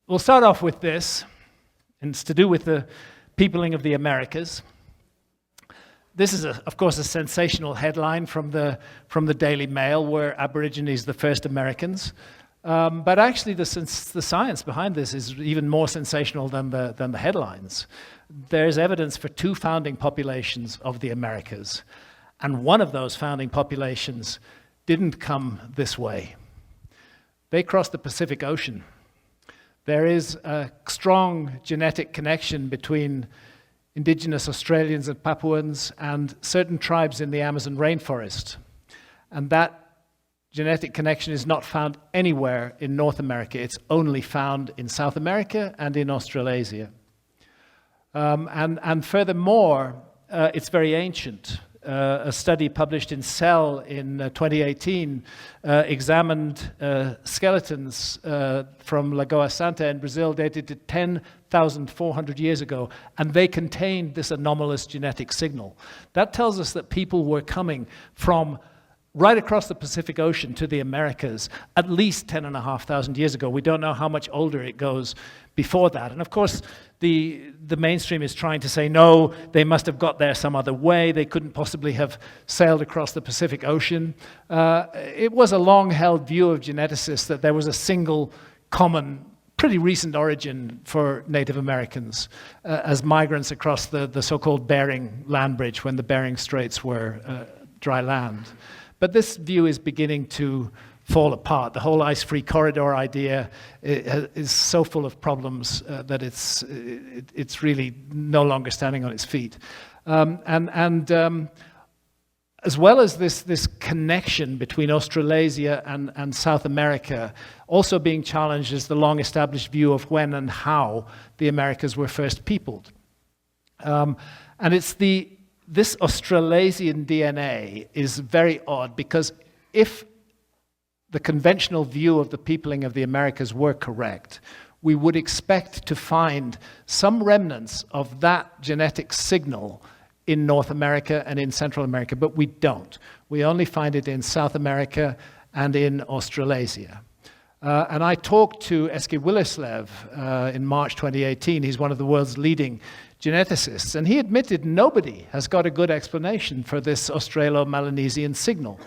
We'll start off with this, and it's to do with the peopling of the Americas. This is, of course, a sensational headline from the Daily Mail, where Aborigines the first Americans. But actually, the science behind this is even more sensational than the headlines. There's evidence for two founding populations of the Americas, and one of those founding populations didn't come this way. They crossed the Pacific Ocean. There is a strong genetic connection between indigenous Australians and Papuans and certain tribes in the Amazon rainforest. And that genetic connection is not found anywhere in North America. It's only found in South America and in Australasia. And furthermore, it's very ancient. A study published in Cell in 2018 examined skeletons from Lagoa Santa in Brazil dated to 10,400 years ago, and they contained this anomalous genetic signal. That tells us that people were coming from right across the Pacific Ocean to the Americas at least 10,500 years ago. We don't know how much older it goes before that. And of course, the mainstream is trying to say, no, they must have got there some other way. They couldn't possibly have sailed across the Pacific Ocean. It was a long-held view of geneticists that there was a single common, pretty recent origin for Native Americans as migrants across the so-called Bering land bridge when the Bering Straits were dry land. But this view is beginning to fall apart. The whole ice-free corridor idea is so full of problems that it's really no longer standing on its feet. As well as this connection between Australasia and South America, also being challenged is the long-established view of when and how the Americas were first peopled. And it's this Australasian DNA is very odd because if the conventional view of the peopling of the Americas were correct, we would expect to find some remnants of that genetic signal in North America and in Central America, but we don't. We only find it in South America and in Australasia. And I talked to Eske Willerslev in March 2018. He's one of the world's leading geneticists, and he admitted nobody has got a good explanation for this Australo-Melanesian signal.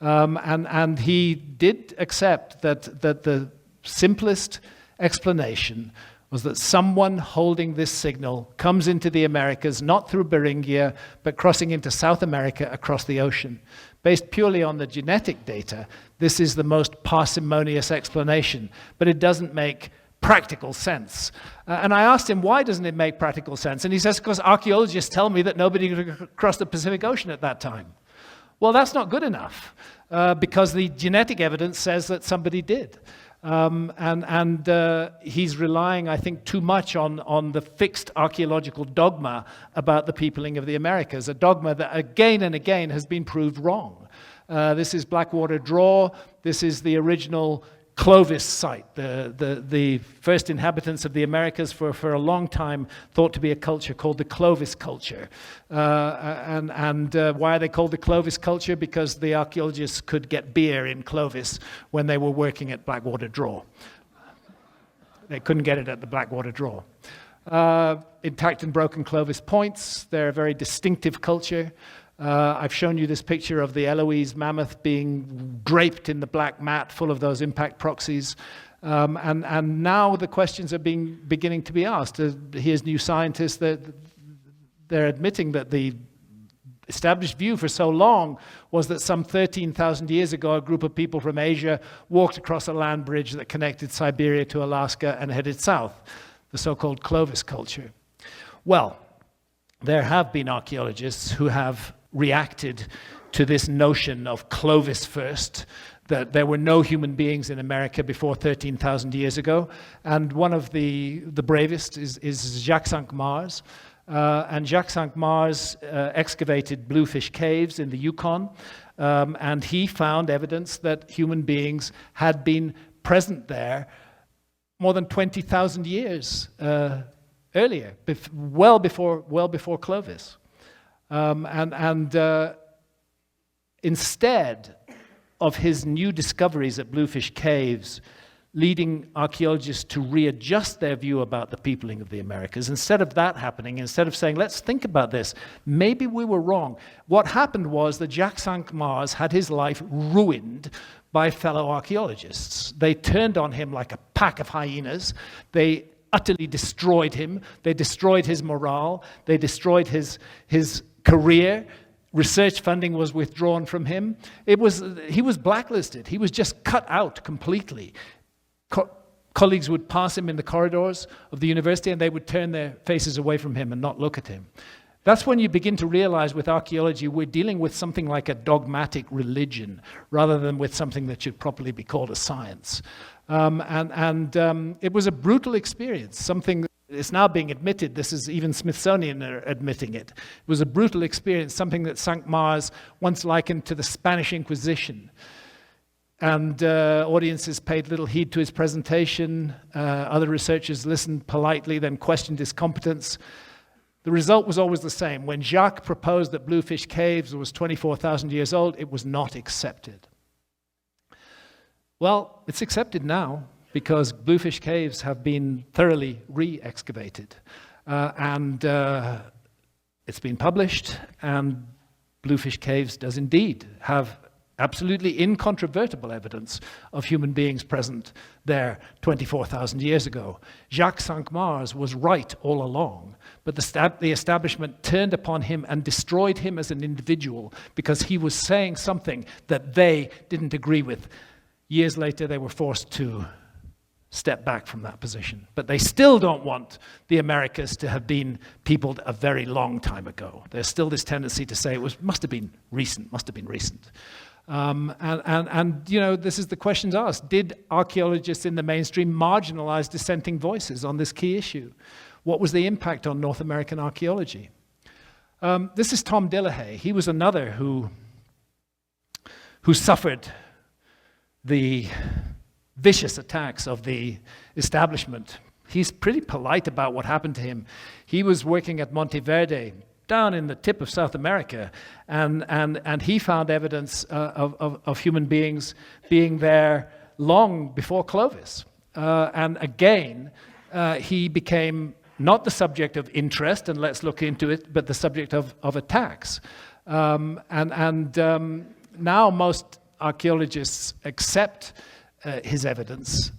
And he did accept that the simplest explanation was that someone holding this signal comes into the Americas, not through Beringia, but crossing into South America across the ocean. Based purely on the genetic data, this is the most parsimonious explanation, but it doesn't make practical sense. And I asked him, why doesn't it make practical sense? And he says, because archaeologists tell me that nobody crossed the Pacific Ocean at that time. Well, that's not good enough, because the genetic evidence says that somebody did. He's relying, I think, too much on the fixed archaeological dogma about the peopling of the Americas, a dogma that again and again has been proved wrong. This is Blackwater Draw. This is the original Clovis site. The first inhabitants of the Americas for a long time thought to be a culture called the Clovis culture. Why are they called the Clovis culture? Because the archaeologists could get beer in Clovis when they were working at Blackwater Draw. They couldn't get it at the Blackwater Draw. Intact and broken Clovis points. They're a very distinctive culture. I've shown you this picture of the Eloise mammoth being draped in the black mat full of those impact proxies. And now the questions are beginning to be asked. Here's new scientists that they're admitting that the established view for so long was that some 13,000 years ago, a group of people from Asia walked across a land bridge that connected Siberia to Alaska and headed south, the so-called Clovis culture. Well, there have been archaeologists who have reacted to this notion of Clovis first, that there were no human beings in America before 13,000 years ago. And one of the bravest is Jacques Cinq-Mars. And Jacques Cinq-Mars excavated Bluefish Caves in the Yukon, and he found evidence that human beings had been present there more than 20,000 years earlier, well before Clovis. Instead of his new discoveries at Bluefish Caves leading archaeologists to readjust their view about the peopling of the Americas. Instead of that happening, instead of saying, let's think about this, maybe we were wrong. What happened was that Jacques Cinq-Mars had his life ruined by fellow archaeologists. They turned on him like a pack of hyenas. They utterly destroyed him. They destroyed his morale. They destroyed his career. Research funding was withdrawn from him. He was blacklisted. He was just cut out completely. Colleagues would pass him in the corridors of the university and they would turn their faces away from him and not look at him. That's when you begin to realize with archaeology we're dealing with something like a dogmatic religion rather than with something that should properly be called a science. It was a brutal experience, something it's now being admitted, this is even Smithsonian are admitting it. It was a brutal experience, something that Cinq-Mars once likened to the Spanish Inquisition. And audiences paid little heed to his presentation. Other researchers listened politely, then questioned his competence. The result was always the same. When Jacques proposed that Bluefish Caves was 24,000 years old, it was not accepted. Well, it's accepted now because Bluefish Caves have been thoroughly re-excavated. It's been published, and Bluefish Caves does indeed have absolutely incontrovertible evidence of human beings present there 24,000 years ago. Jacques Cinq-Mars was right all along, but the establishment turned upon him and destroyed him as an individual because he was saying something that they didn't agree with. Years later, they were forced to step back from that position. But they still don't want the Americas to have been peopled a very long time ago. There's still this tendency to say it must have been recent. You know, this is the questions asked. Did archaeologists in the mainstream marginalize dissenting voices on this key issue? What was the impact on North American archaeology? This is Tom Dillehay. He was another who suffered the vicious attacks of the establishment. He's pretty polite about what happened to him. He was working at Monteverde, down in the tip of South America, and he found evidence of human beings being there long before Clovis. And again, he became not the subject of interest, and let's look into it, but the subject of attacks. Now most archaeologists accept his evidence.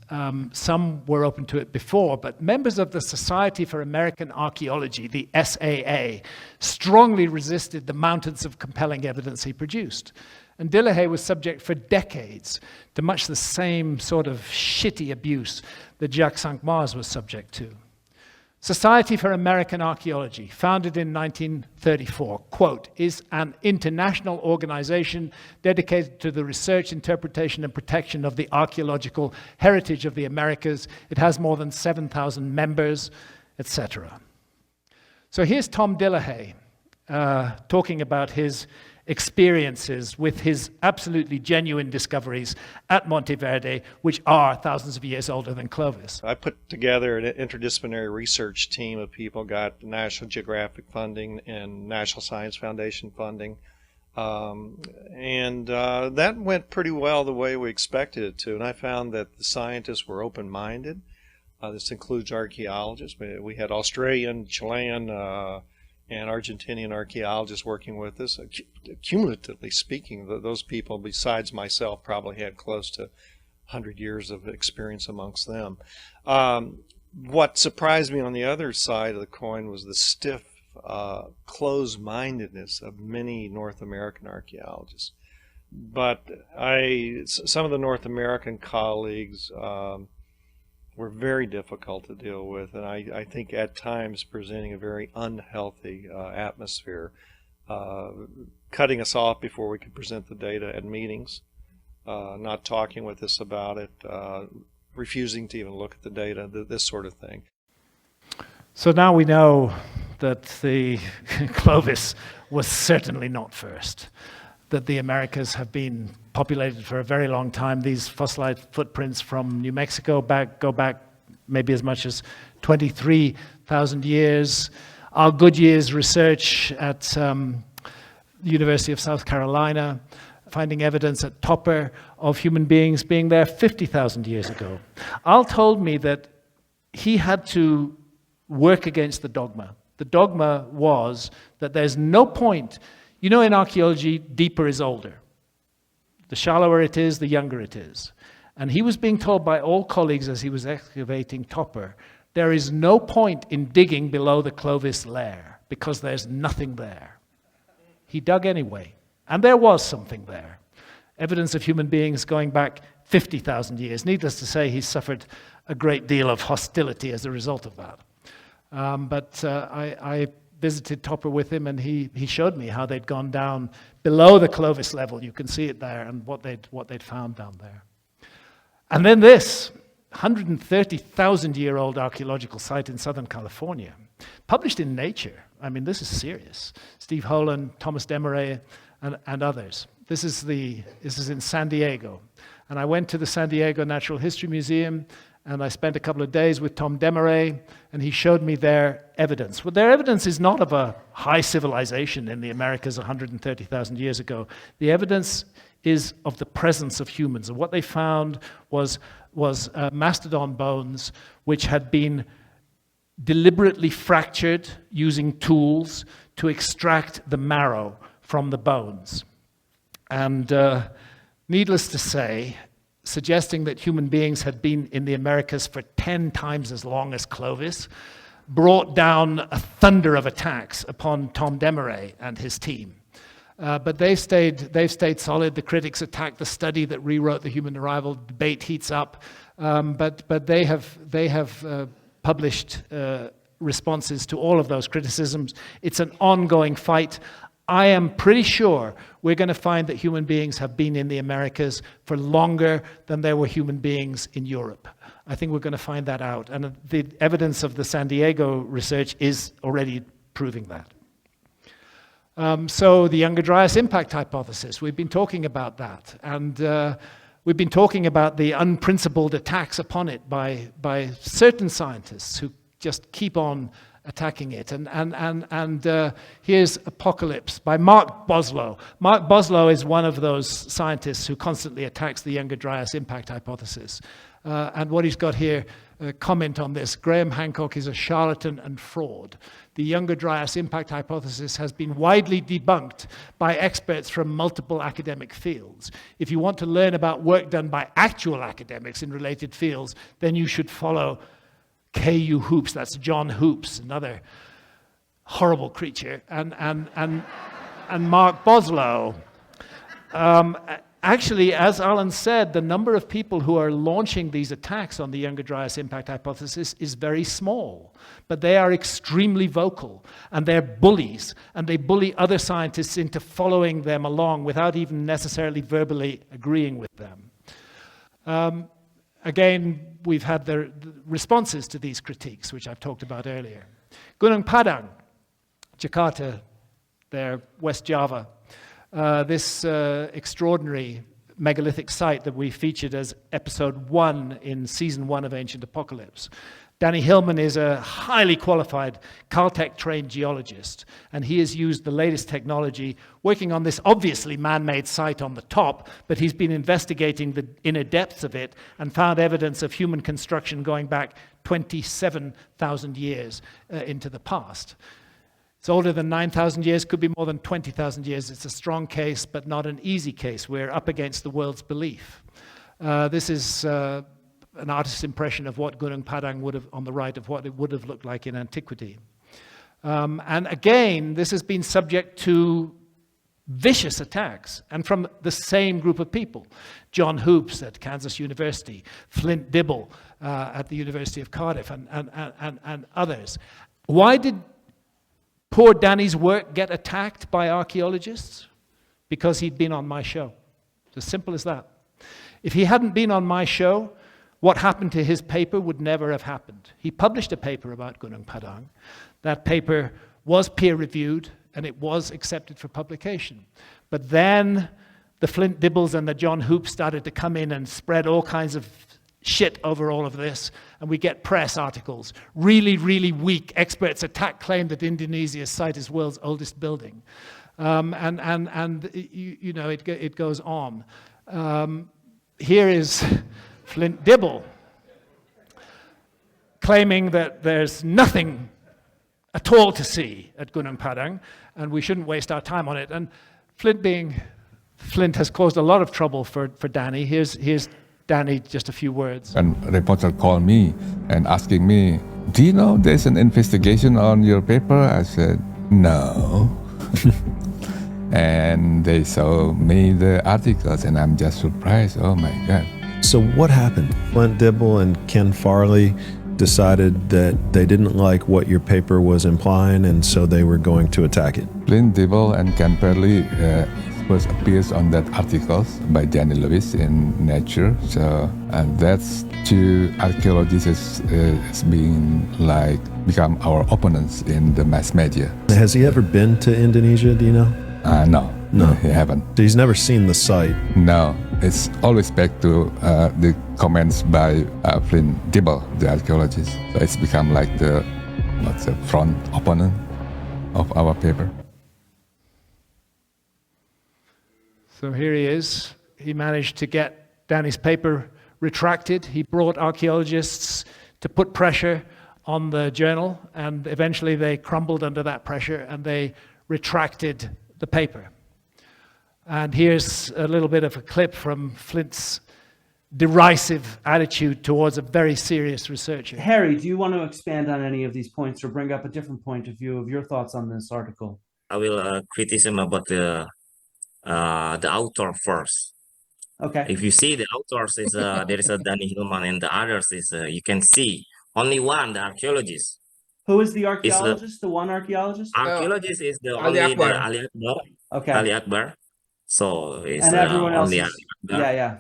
Some were open to it before, but members of the Society for American Archaeology, the SAA, strongly resisted the mountains of compelling evidence he produced. And Dillehay was subject for decades to much the same sort of shitty abuse that Jacques Cinq-Mars was subject to. Society for American Archaeology, founded in 1934, quote, is an international organization dedicated to the research, interpretation, and protection of the archaeological heritage of the Americas. It has more than 7,000 members, etc. So here's Tom Dillehay talking about his experiences with his absolutely genuine discoveries at Monteverde, which are thousands of years older than Clovis. I put together an interdisciplinary research team of people, got National Geographic funding and National Science Foundation funding, that went pretty well the way we expected it to, and I found that the scientists were open-minded. This includes archaeologists. We had Australian, Chilean, and Argentinian archaeologists working with us. Cumulatively speaking, those people, besides myself, probably had close to 100 years of experience amongst them. What surprised me on the other side of the coin was the stiff, closed-mindedness of many North American archaeologists. But some of the North American colleagues were very difficult to deal with, and I think at times presenting a very unhealthy atmosphere, cutting us off before we could present the data at meetings, not talking with us about it, refusing to even look at the data, this sort of thing. So now we know that the Clovis was certainly not first, that the Americas have been populated for a very long time. These fossilized footprints from New Mexico go back maybe as much as 23,000 years. Al Goodyear's research at the University of South Carolina finding evidence at Topper of human beings being there 50,000 years ago. Al told me that he had to work against the dogma. The dogma was that there's no point, you know, in archaeology, deeper is older. The shallower it is, the younger it is. And he was being told by all colleagues as he was excavating Topper, there is no point in digging below the Clovis layer because there's nothing there. He dug anyway, and there was something there. Evidence of human beings going back 50,000 years. Needless to say, he suffered a great deal of hostility as a result of that. But I visited Topper with him, and he showed me how they'd gone down below the Clovis level. You can see it there, and what they'd found down there. And then this 130,000-year-old archaeological site in Southern California, published in Nature. I mean, this is serious. Steve Holan, Thomas Desmarais, and others. This is in San Diego. And I went to the San Diego Natural History Museum, and I spent a couple of days with Tom Desmarais, and he showed me their evidence. Well, their evidence is not of a high civilization in the Americas 130,000 years ago. The evidence is of the presence of humans. And what they found was mastodon bones which had been deliberately fractured using tools to extract the marrow from the bones. And needless to say, suggesting that human beings had been in the Americas for 10 times as long as Clovis brought down a thunder of attacks upon Tom Desmarais and his team. But they've stayed solid. The critics attacked the study that rewrote the human arrival. Debate heats up. But they have published responses to all of those criticisms. It's an ongoing fight. I am pretty sure we're going to find that human beings have been in the Americas for longer than there were human beings in Europe. I think we're going to find that out. And the evidence of the San Diego research is already proving that. So the Younger Dryas impact hypothesis, we've been talking about that. And we've been talking about the unprincipled attacks upon it by certain scientists who just keep on attacking it. And here's Apocalypse by Mark Boslow. Mark Boslow is one of those scientists who constantly attacks the Younger Dryas impact hypothesis. And what he's got here, comment on this, Graham Hancock is a charlatan and fraud. The Younger Dryas impact hypothesis has been widely debunked by experts from multiple academic fields. If you want to learn about work done by actual academics in related fields, then you should follow K.U. Hoops, that's John Hoops, another horrible creature, and Mark Boslow. Actually, as Alan said, the number of people who are launching these attacks on the Younger Dryas impact hypothesis is very small, but they are extremely vocal, and they're bullies, and they bully other scientists into following them along without even necessarily verbally agreeing with them. Again, we've had the responses to these critiques, which I've talked about earlier. Gunung Padang, Jakarta, there, West Java. This extraordinary megalithic site that we featured as episode 1 in season 1 of Ancient Apocalypse. Danny Hillman is a highly qualified Caltech-trained geologist, and he has used the latest technology working on this obviously man-made site on the top, but he's been investigating the inner depths of it and found evidence of human construction going back 27,000 years into the past. It's older than 9,000 years, could be more than 20,000 years. It's a strong case, but not an easy case. We're up against the world's belief. This is an artist's impression of what Gunung Padang would have, on the right, of what it would have looked like in antiquity. And again, this has been subject to vicious attacks, and from the same group of people. John Hoops at Kansas University, Flint Dibble at the University of Cardiff, and others. Why did poor Danny's work get attacked by archaeologists? Because he'd been on my show. It's as simple as that. If he hadn't been on my show, what happened to his paper would never have happened. He published a paper about Gunung Padang. That paper was peer-reviewed, and it was accepted for publication. But then the Flint Dibbles and the John Hoops started to come in and spread all kinds of shit over all of this, and we get press articles. Really, really weak experts attack claim that Indonesia's site is world's oldest building. And you know, it goes on. Here is Flint Dibble claiming that there's nothing at all to see at Gunung Padang, and we shouldn't waste our time on it. And Flint has caused a lot of trouble for Danny. Here's Danny, just a few words. And a reporter called me and asking me, do you know there's an investigation on your paper? I said, no. And they showed me the articles, and I'm just surprised. Oh my God. So what happened? Flint Dibble and Ken Farley decided that they didn't like what your paper was implying, and so they were going to attack it. Flint Dibble and Ken Farley first appears on that articles by Danny Lewis in Nature. So that's two archaeologists is being become our opponents in the mass media. Has he ever been to Indonesia, do you know? No, he haven't. So he's never seen the site? No, it's always back to the comments by Flint Dibble, the archaeologist. So it's become like the front opponent of our paper. So here he is. He managed to get Danny's paper retracted. He brought archaeologists to put pressure on the journal, and eventually they crumbled under that pressure and they retracted the paper. And here's a little bit of a clip from Flint's derisive attitude towards a very serious researcher. Harry, do you want to expand on any of these points or bring up a different point of view of your thoughts on this article? I will criticism about the author first. Okay. If you see the authors is there is a Danny Hillman, and the others is you can see only one, the archaeologist. Who is the archaeologist? The one archaeologist? Archaeologist is the Ali only Akbar. the Ali Akbar. Okay. Ali Akbar. So it's And everyone else only is, Ali Akbar. yeah.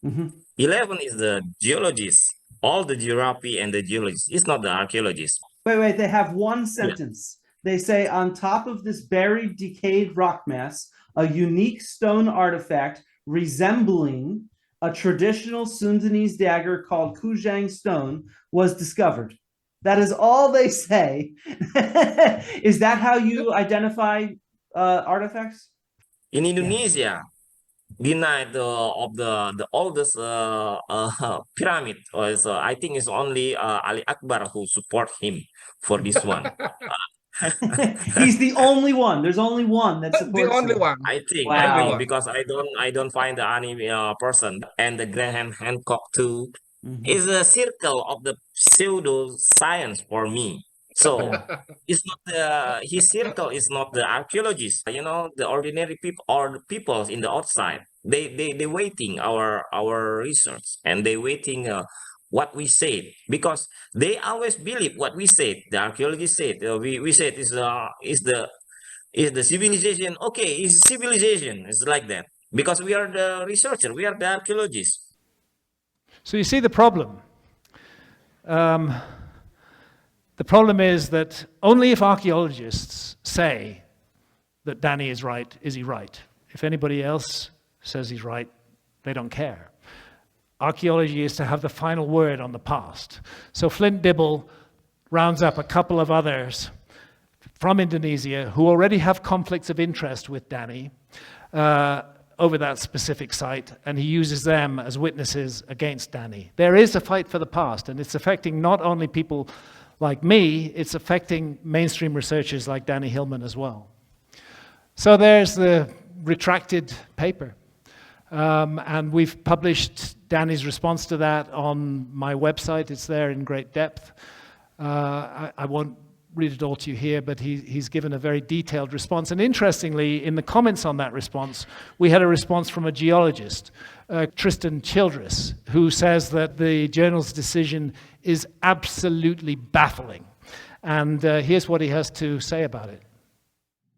Mm-hmm. 11 is the geologist. All the geography and the geologist. It's not the archaeologist. Wait, they have one sentence. They say, on top of this buried, decayed rock mass, a unique stone artifact resembling a traditional Sundanese dagger called Kujang stone was discovered. That is all they say. Is that how you identify artifacts? In Indonesia, denied of the oldest pyramid. So I think it's only Ali Akbar who support him for this one. He's the only one. There's only one that supports The only him. one. I think, Wow. because I don't find the any person. And the Graham Hancock too is a circle of the pseudo science for me. So it's not his circle is not the archaeologists. You know, the ordinary people or the people in the outside. They waiting our research, and they waiting what we said, because they always believe what we said. The archaeologists said we said is the civilization. Okay, is civilization. It's like that, because we are the researcher, we are the archaeologists. So you see the problem. The problem is that only if archaeologists say that Danny is right, is he right. If anybody else says he's right, they don't care. Archaeology is to have the final word on the past. So Flint Dibble rounds up a couple of others from Indonesia who already have conflicts of interest with Danny over that specific site, and he uses them as witnesses against Danny. There is a fight for the past, and it's affecting not only people like me, it's affecting mainstream researchers like Danny Hillman as well. So there's the retracted paper. And we've published Danny's response to that on my website. It's there in great depth. I won't read it all to you here, but he's given a very detailed response. And interestingly, in the comments on that response, we had a response from a geologist, Tristan Childress, who says that the journal's decision is absolutely baffling. And here's what he has to say about it.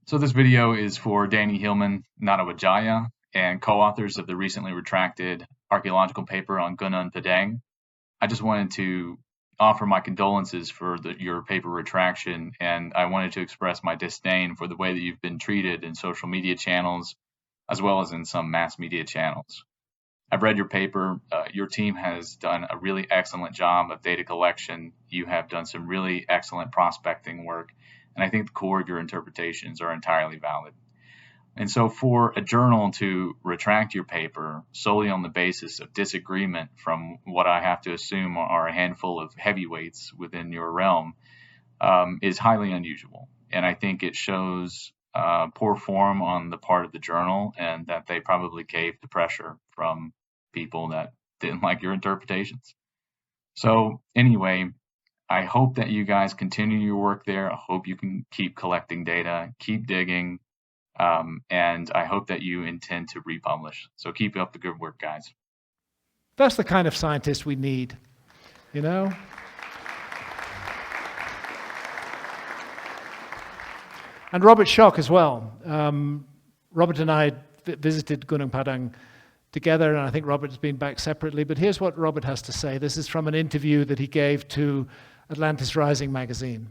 So this video is for Danny Hillman, Natawajaya, and co-authors of the recently retracted archaeological paper on Gunung Padang. I just wanted to offer my condolences for your paper retraction, and I wanted to express my disdain for the way that you've been treated in social media channels, as well as in some mass media channels. I've read your paper. Your team has done a really excellent job of data collection. You have done some really excellent prospecting work, and I think the core of your interpretations are entirely valid. And so for a journal to retract your paper solely on the basis of disagreement from what I have to assume are a handful of heavyweights within your realm is highly unusual. And I think it shows poor form on the part of the journal, and that they probably caved to pressure from people that didn't like your interpretations. So anyway, I hope that you guys continue your work there. I hope you can keep collecting data, keep digging, and I hope that you intend to republish. So keep up the good work, guys. That's the kind of scientist we need, you know? And Robert Schock as well. Robert and I visited Gunung Padang together, and I think Robert's been back separately, but here's what Robert has to say. This is from an interview that he gave to Atlantis Rising magazine.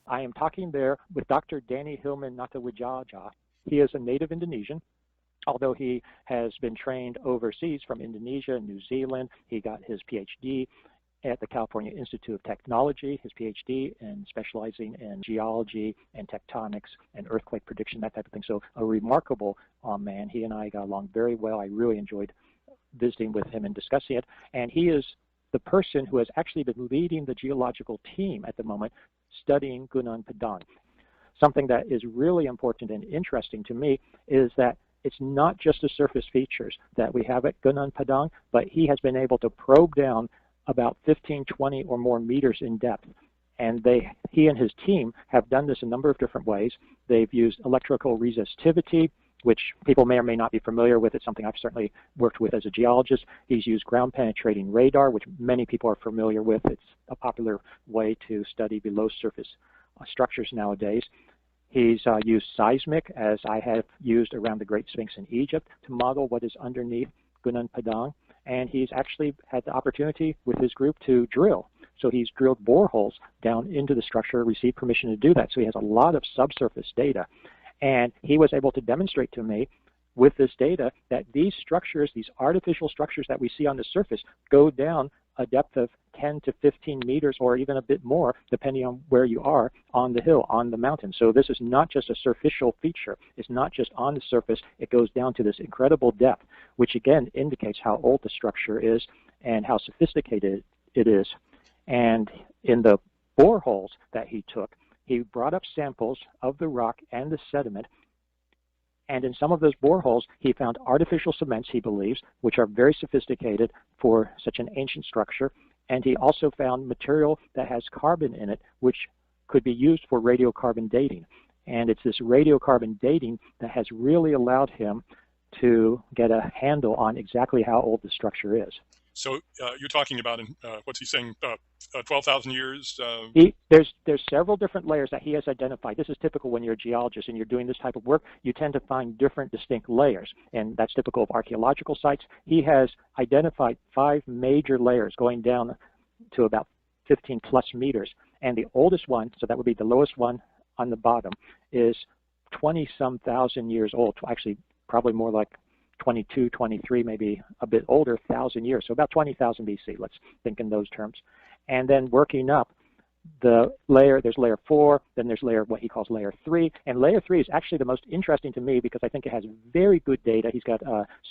I am talking there with Dr. Danny Hillman Natawijaja. He is a native Indonesian, although he has been trained overseas from Indonesia and New Zealand. He got his PhD at the California Institute of Technology, his PhD, in specializing in geology and tectonics and earthquake prediction, that type of thing. So a remarkable man. He and I got along very well. I really enjoyed visiting with him and discussing it. And he is the person who has actually been leading the geological team at the moment studying Gunung Padang. Something that is really important and interesting to me is that it's not just the surface features that we have at Gunung Padang, but he has been able to probe down about 15, 20 or more meters in depth. And he and his team have done this a number of different ways. They've used electrical resistivity, which people may or may not be familiar with. It's something I've certainly worked with as a geologist. He's used ground penetrating radar, which many people are familiar with. It's a popular way to study below surface structures nowadays. He's used seismic, as I have used around the Great Sphinx in Egypt, to model what is underneath Gunung Padang. And he's actually had the opportunity with his group to drill. So he's drilled boreholes down into the structure, received permission to do that. So he has a lot of subsurface data. And he was able to demonstrate to me with this data that these structures, these artificial structures that we see on the surface, go down a depth of 10 to 15 meters or even a bit more, depending on where you are on the hill, on the mountain. So this is not just a superficial feature. It's not just on the surface. It goes down to this incredible depth, which again indicates how old the structure is and how sophisticated it is. And in the boreholes that he took, he brought up samples of the rock and the sediment. And in some of those boreholes, he found artificial cements, he believes, which are very sophisticated for such an ancient structure. And he also found material that has carbon in it, which could be used for radiocarbon dating. And it's this radiocarbon dating that has really allowed him to get a handle on exactly how old the structure is. So you're talking about, what's he saying, 12,000 years? There's several different layers that he has identified. This is typical when you're a geologist and you're doing this type of work. You tend to find different distinct layers, and that's typical of archaeological sites. He has identified 5 major layers going down to about 15 plus meters. And the oldest one, so that would be the lowest one on the bottom, is 20-some thousand years old, actually probably more like 22, 23, maybe a bit older, 1,000 years. So about 20,000 BC, let's think in those terms. And then working up the layer, there's layer 4, then there's what he calls layer 3. And layer 3 is actually the most interesting to me because I think it has very good data. He's got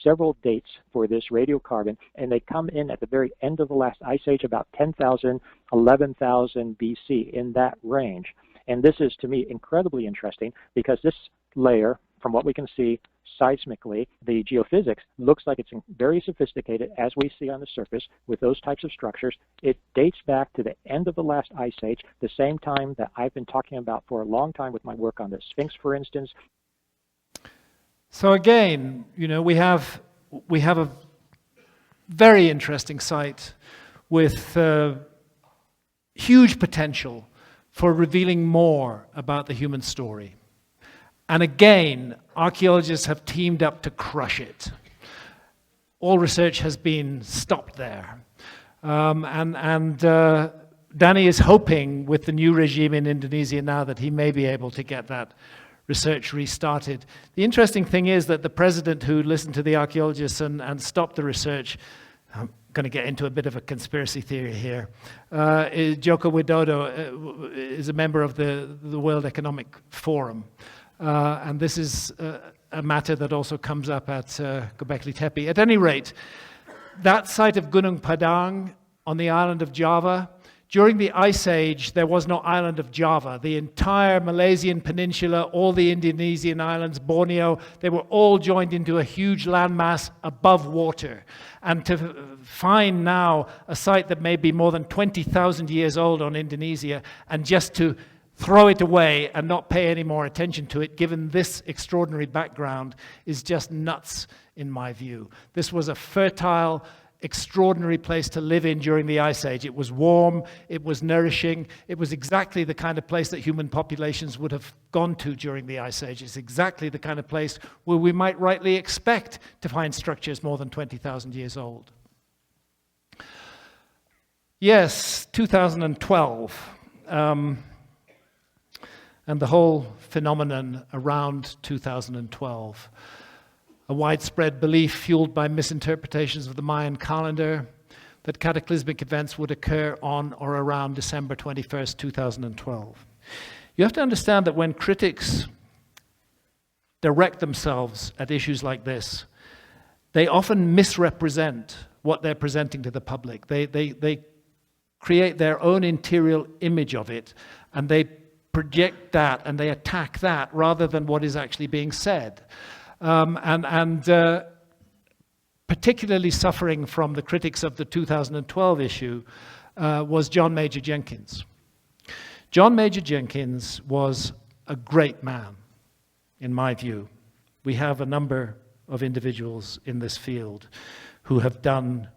several dates for this radiocarbon, and they come in at the very end of the last ice age, about 10,000, 11,000 BC, in that range. And this is, to me, incredibly interesting because this layer, from what we can see seismically, the geophysics looks like it's very sophisticated, as we see on the surface with those types of structures. It dates back to the end of the last ice age, the same time that I've been talking about for a long time with my work on the Sphinx, for instance. So again, you know, we have a very interesting site with huge potential for revealing more about the human story. And again, archaeologists have teamed up to crush it. All research has been stopped there. Danny is hoping with the new regime in Indonesia now that he may be able to get that research restarted. The interesting thing is that the president who listened to the archaeologists and stopped the research, I'm going to get into a bit of a conspiracy theory here, Joko Widodo is a member of the World Economic Forum. And this is a matter that also comes up at Göbekli Tepe. At any rate, that site of Gunung Padang on the island of Java, during the Ice Age, there was no island of Java. The entire Malaysian peninsula, all the Indonesian islands, Borneo, they were all joined into a huge landmass above water. And to find now a site that may be more than 20,000 years old on Indonesia, and just to throw it away and not pay any more attention to it, given this extraordinary background, is just nuts in my view. This was a fertile, extraordinary place to live in during the Ice Age. It was warm, it was nourishing, it was exactly the kind of place that human populations would have gone to during the Ice Age. It's exactly the kind of place where we might rightly expect to find structures more than 20,000 years old. Yes, 2012. And the whole phenomenon around 2012. A widespread belief fueled by misinterpretations of the Mayan calendar that cataclysmic events would occur on or around December 21st, 2012. You have to understand that when critics direct themselves at issues like this, they often misrepresent what they're presenting to the public. They create their own interior image of it, and they project that and they attack that rather than what is actually being said. Particularly suffering from the critics of the 2012 issue was John Major Jenkins. John Major Jenkins was a great man, in my view. We have a number of individuals in this field who have done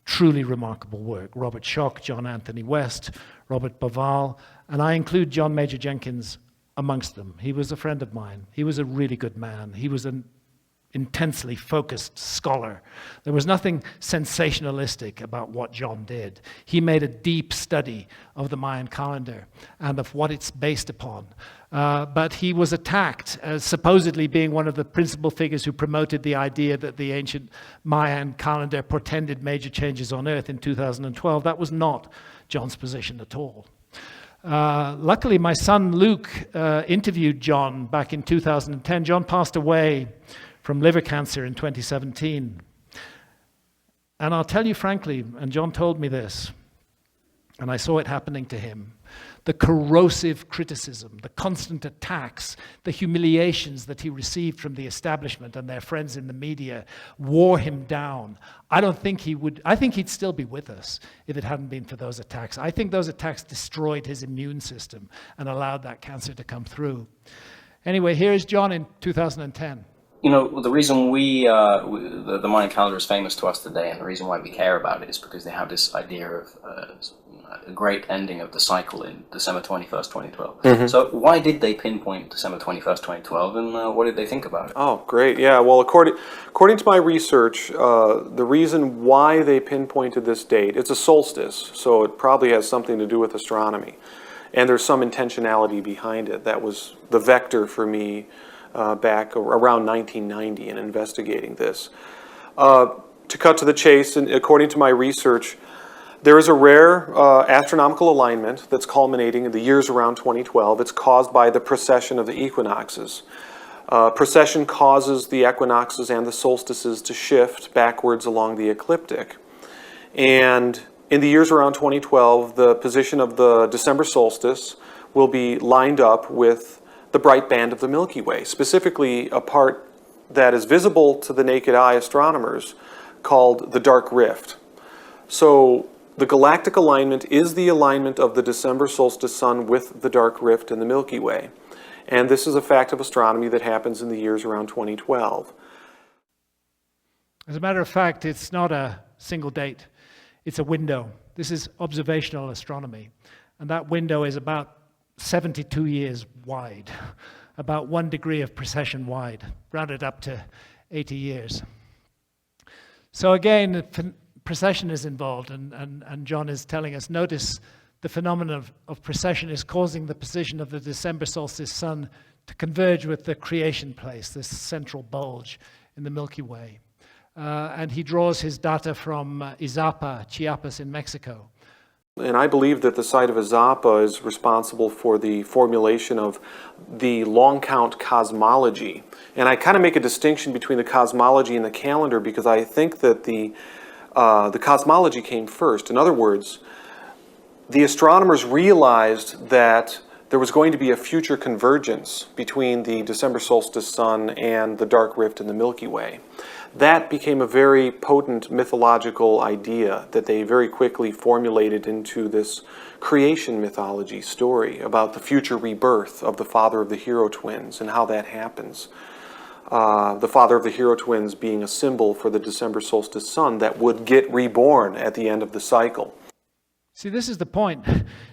truly remarkable work. Robert Schoch, John Anthony West, Robert Baval, and I include John Major Jenkins amongst them. He was a friend of mine. He was a really good man. He was an intensely focused scholar. There was nothing sensationalistic about what John did. He made a deep study of the Mayan calendar and of what it's based upon. But he was attacked as supposedly being one of the principal figures who promoted the idea that the ancient Mayan calendar portended major changes on Earth in 2012. That was not John's position at all. Luckily, my son Luke interviewed John back in 2010. John passed away from liver cancer in 2017. And I'll tell you frankly, and John told me this, and I saw it happening to him, the corrosive criticism, the constant attacks, the humiliations that he received from the establishment and their friends in the media wore him down. I think he'd still be with us if it hadn't been for those attacks. I think those attacks destroyed his immune system and allowed that cancer to come through. Anyway, here is John in 2010. You know, the reason the Mayan calendar is famous to us today, and the reason why we care about it, is because they have this idea of a great ending of the cycle in December 21st, 2012. Mm-hmm. So why did they pinpoint December 21st, 2012, and what did they think about it? Oh, great. Yeah, well, according to my research, the reason why they pinpointed this date, it's a solstice, so it probably has something to do with astronomy. And there's some intentionality behind it. That was the vector for me back around 1990 in investigating this. To cut to the chase, and according to my research, there is a rare astronomical alignment that's culminating in the years around 2012. It's caused by the precession of the equinoxes. Precession causes the equinoxes and the solstices to shift backwards along the ecliptic. And in the years around 2012, the position of the December solstice will be lined up with the bright band of the Milky Way, specifically a part that is visible to the naked eye astronomers called the dark rift. So the galactic alignment is the alignment of the December solstice sun with the dark rift in the Milky Way. And this is a fact of astronomy that happens in the years around 2012. As a matter of fact, it's not a single date. It's a window. This is observational astronomy. And that window is about 72 years wide, about 1 degree of precession wide, rounded up to 80 years. So again, precession is involved, and John is telling us, notice the phenomenon of precession is causing the position of the December solstice sun to converge with the creation place, this central bulge in the Milky Way. And he draws his data from Izapa, Chiapas in Mexico. And I believe that the site of Izapa is responsible for the formulation of the long count cosmology. And I kind of make a distinction between the cosmology and the calendar because I think that the cosmology came first. In other words, the astronomers realized that there was going to be a future convergence between the December solstice sun and the dark rift in the Milky Way. That became a very potent mythological idea that they very quickly formulated into this creation mythology story about the future rebirth of the father of the hero twins and how that happens. The father of the hero twins being a symbol for the December solstice sun that would get reborn at the end of the cycle. See, this is the point.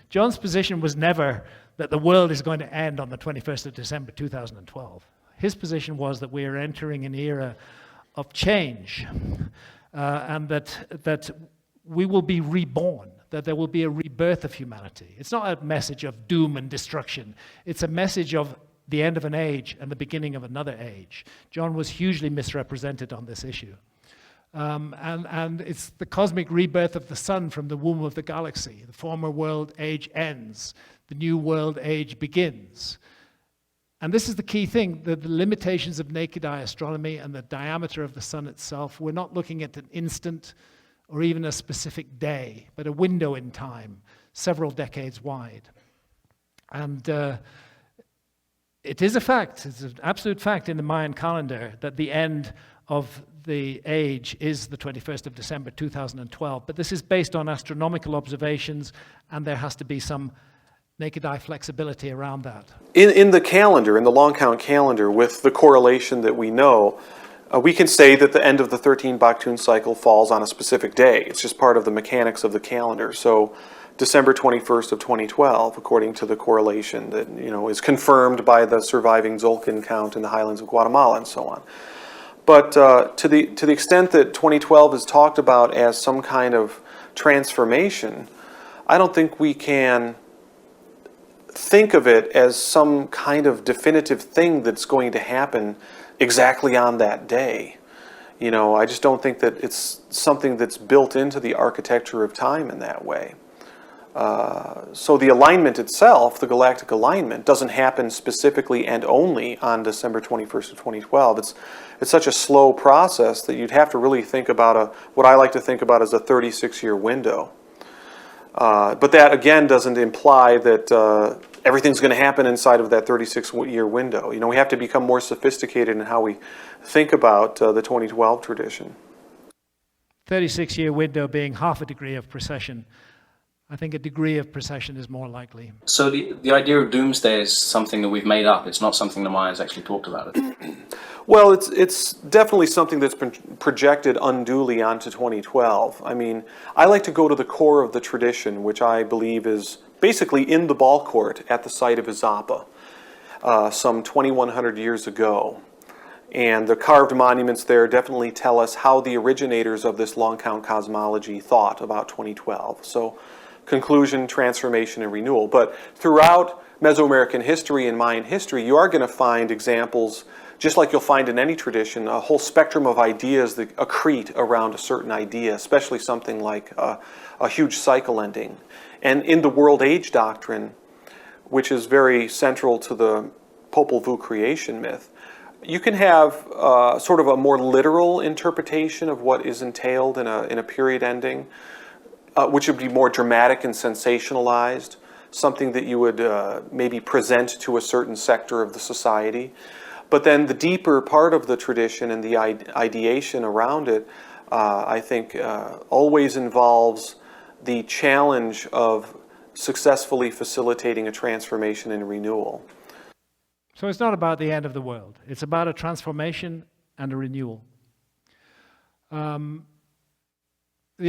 John's position was never that the world is going to end on the 21st of December 2012. His position was that we are entering an era of change, and that we will be reborn, that there will be a rebirth of humanity. It's not a message of doom and destruction. It's a message of the end of an age and the beginning of another age. John was hugely misrepresented on this issue. And it's the cosmic rebirth of the sun from the womb of the galaxy. The former world age ends. The new world age begins. And this is the key thing, the limitations of naked eye astronomy and the diameter of the sun itself. We're not looking at an instant or even a specific day, but a window in time, several decades wide. And it is a fact, it's an absolute fact in the Mayan calendar that the end of the age is the 21st of December 2012. But this is based on astronomical observations, and there has to be some naked eye flexibility around that. In the calendar, in the long count calendar, with the correlation that we know, we can say that the end of the 13 Baktun cycle falls on a specific day. It's just part of the mechanics of the calendar. So December 21st of 2012, according to the correlation that is confirmed by the surviving Tzolk'in count in the highlands of Guatemala and so on. But to the extent that 2012 is talked about as some kind of transformation, I don't think we can think of it as some kind of definitive thing that's going to happen exactly on that day. I just don't think that it's something that's built into the architecture of time in that way. So the alignment itself, the galactic alignment, doesn't happen specifically and only on December 21st of 2012. It's such a slow process that you'd have to really think about what I like to think about as a 36-year window. But that, again, doesn't imply that everything's going to happen inside of that 36-year window. We have to become more sophisticated in how we think about the 2012 tradition. 36-year window being half a degree of precession. I think a degree of precession is more likely. So the idea of doomsday is something that we've made up. It's not something the Mayans actually talked about. Well, it's definitely something that's been projected unduly onto 2012. I mean, I like to go to the core of the tradition, which I believe is basically in the ball court at the site of Izapa, some 2,100 years ago. And the carved monuments there definitely tell us how the originators of this long count cosmology thought about 2012. So conclusion, transformation, and renewal. But throughout Mesoamerican history and Mayan history, you are going to find examples, just like you'll find in any tradition, a whole spectrum of ideas that accrete around a certain idea, especially something like a huge cycle ending. And in the world age doctrine, which is very central to the Popol Vuh creation myth, you can have sort of a more literal interpretation of what is entailed in a period ending, which would be more dramatic and sensationalized, something that you would maybe present to a certain sector of the society. But then the deeper part of the tradition and the ideation around it, I think, always involves the challenge of successfully facilitating a transformation and renewal. So it's not about the end of the world. It's about a transformation and a renewal. The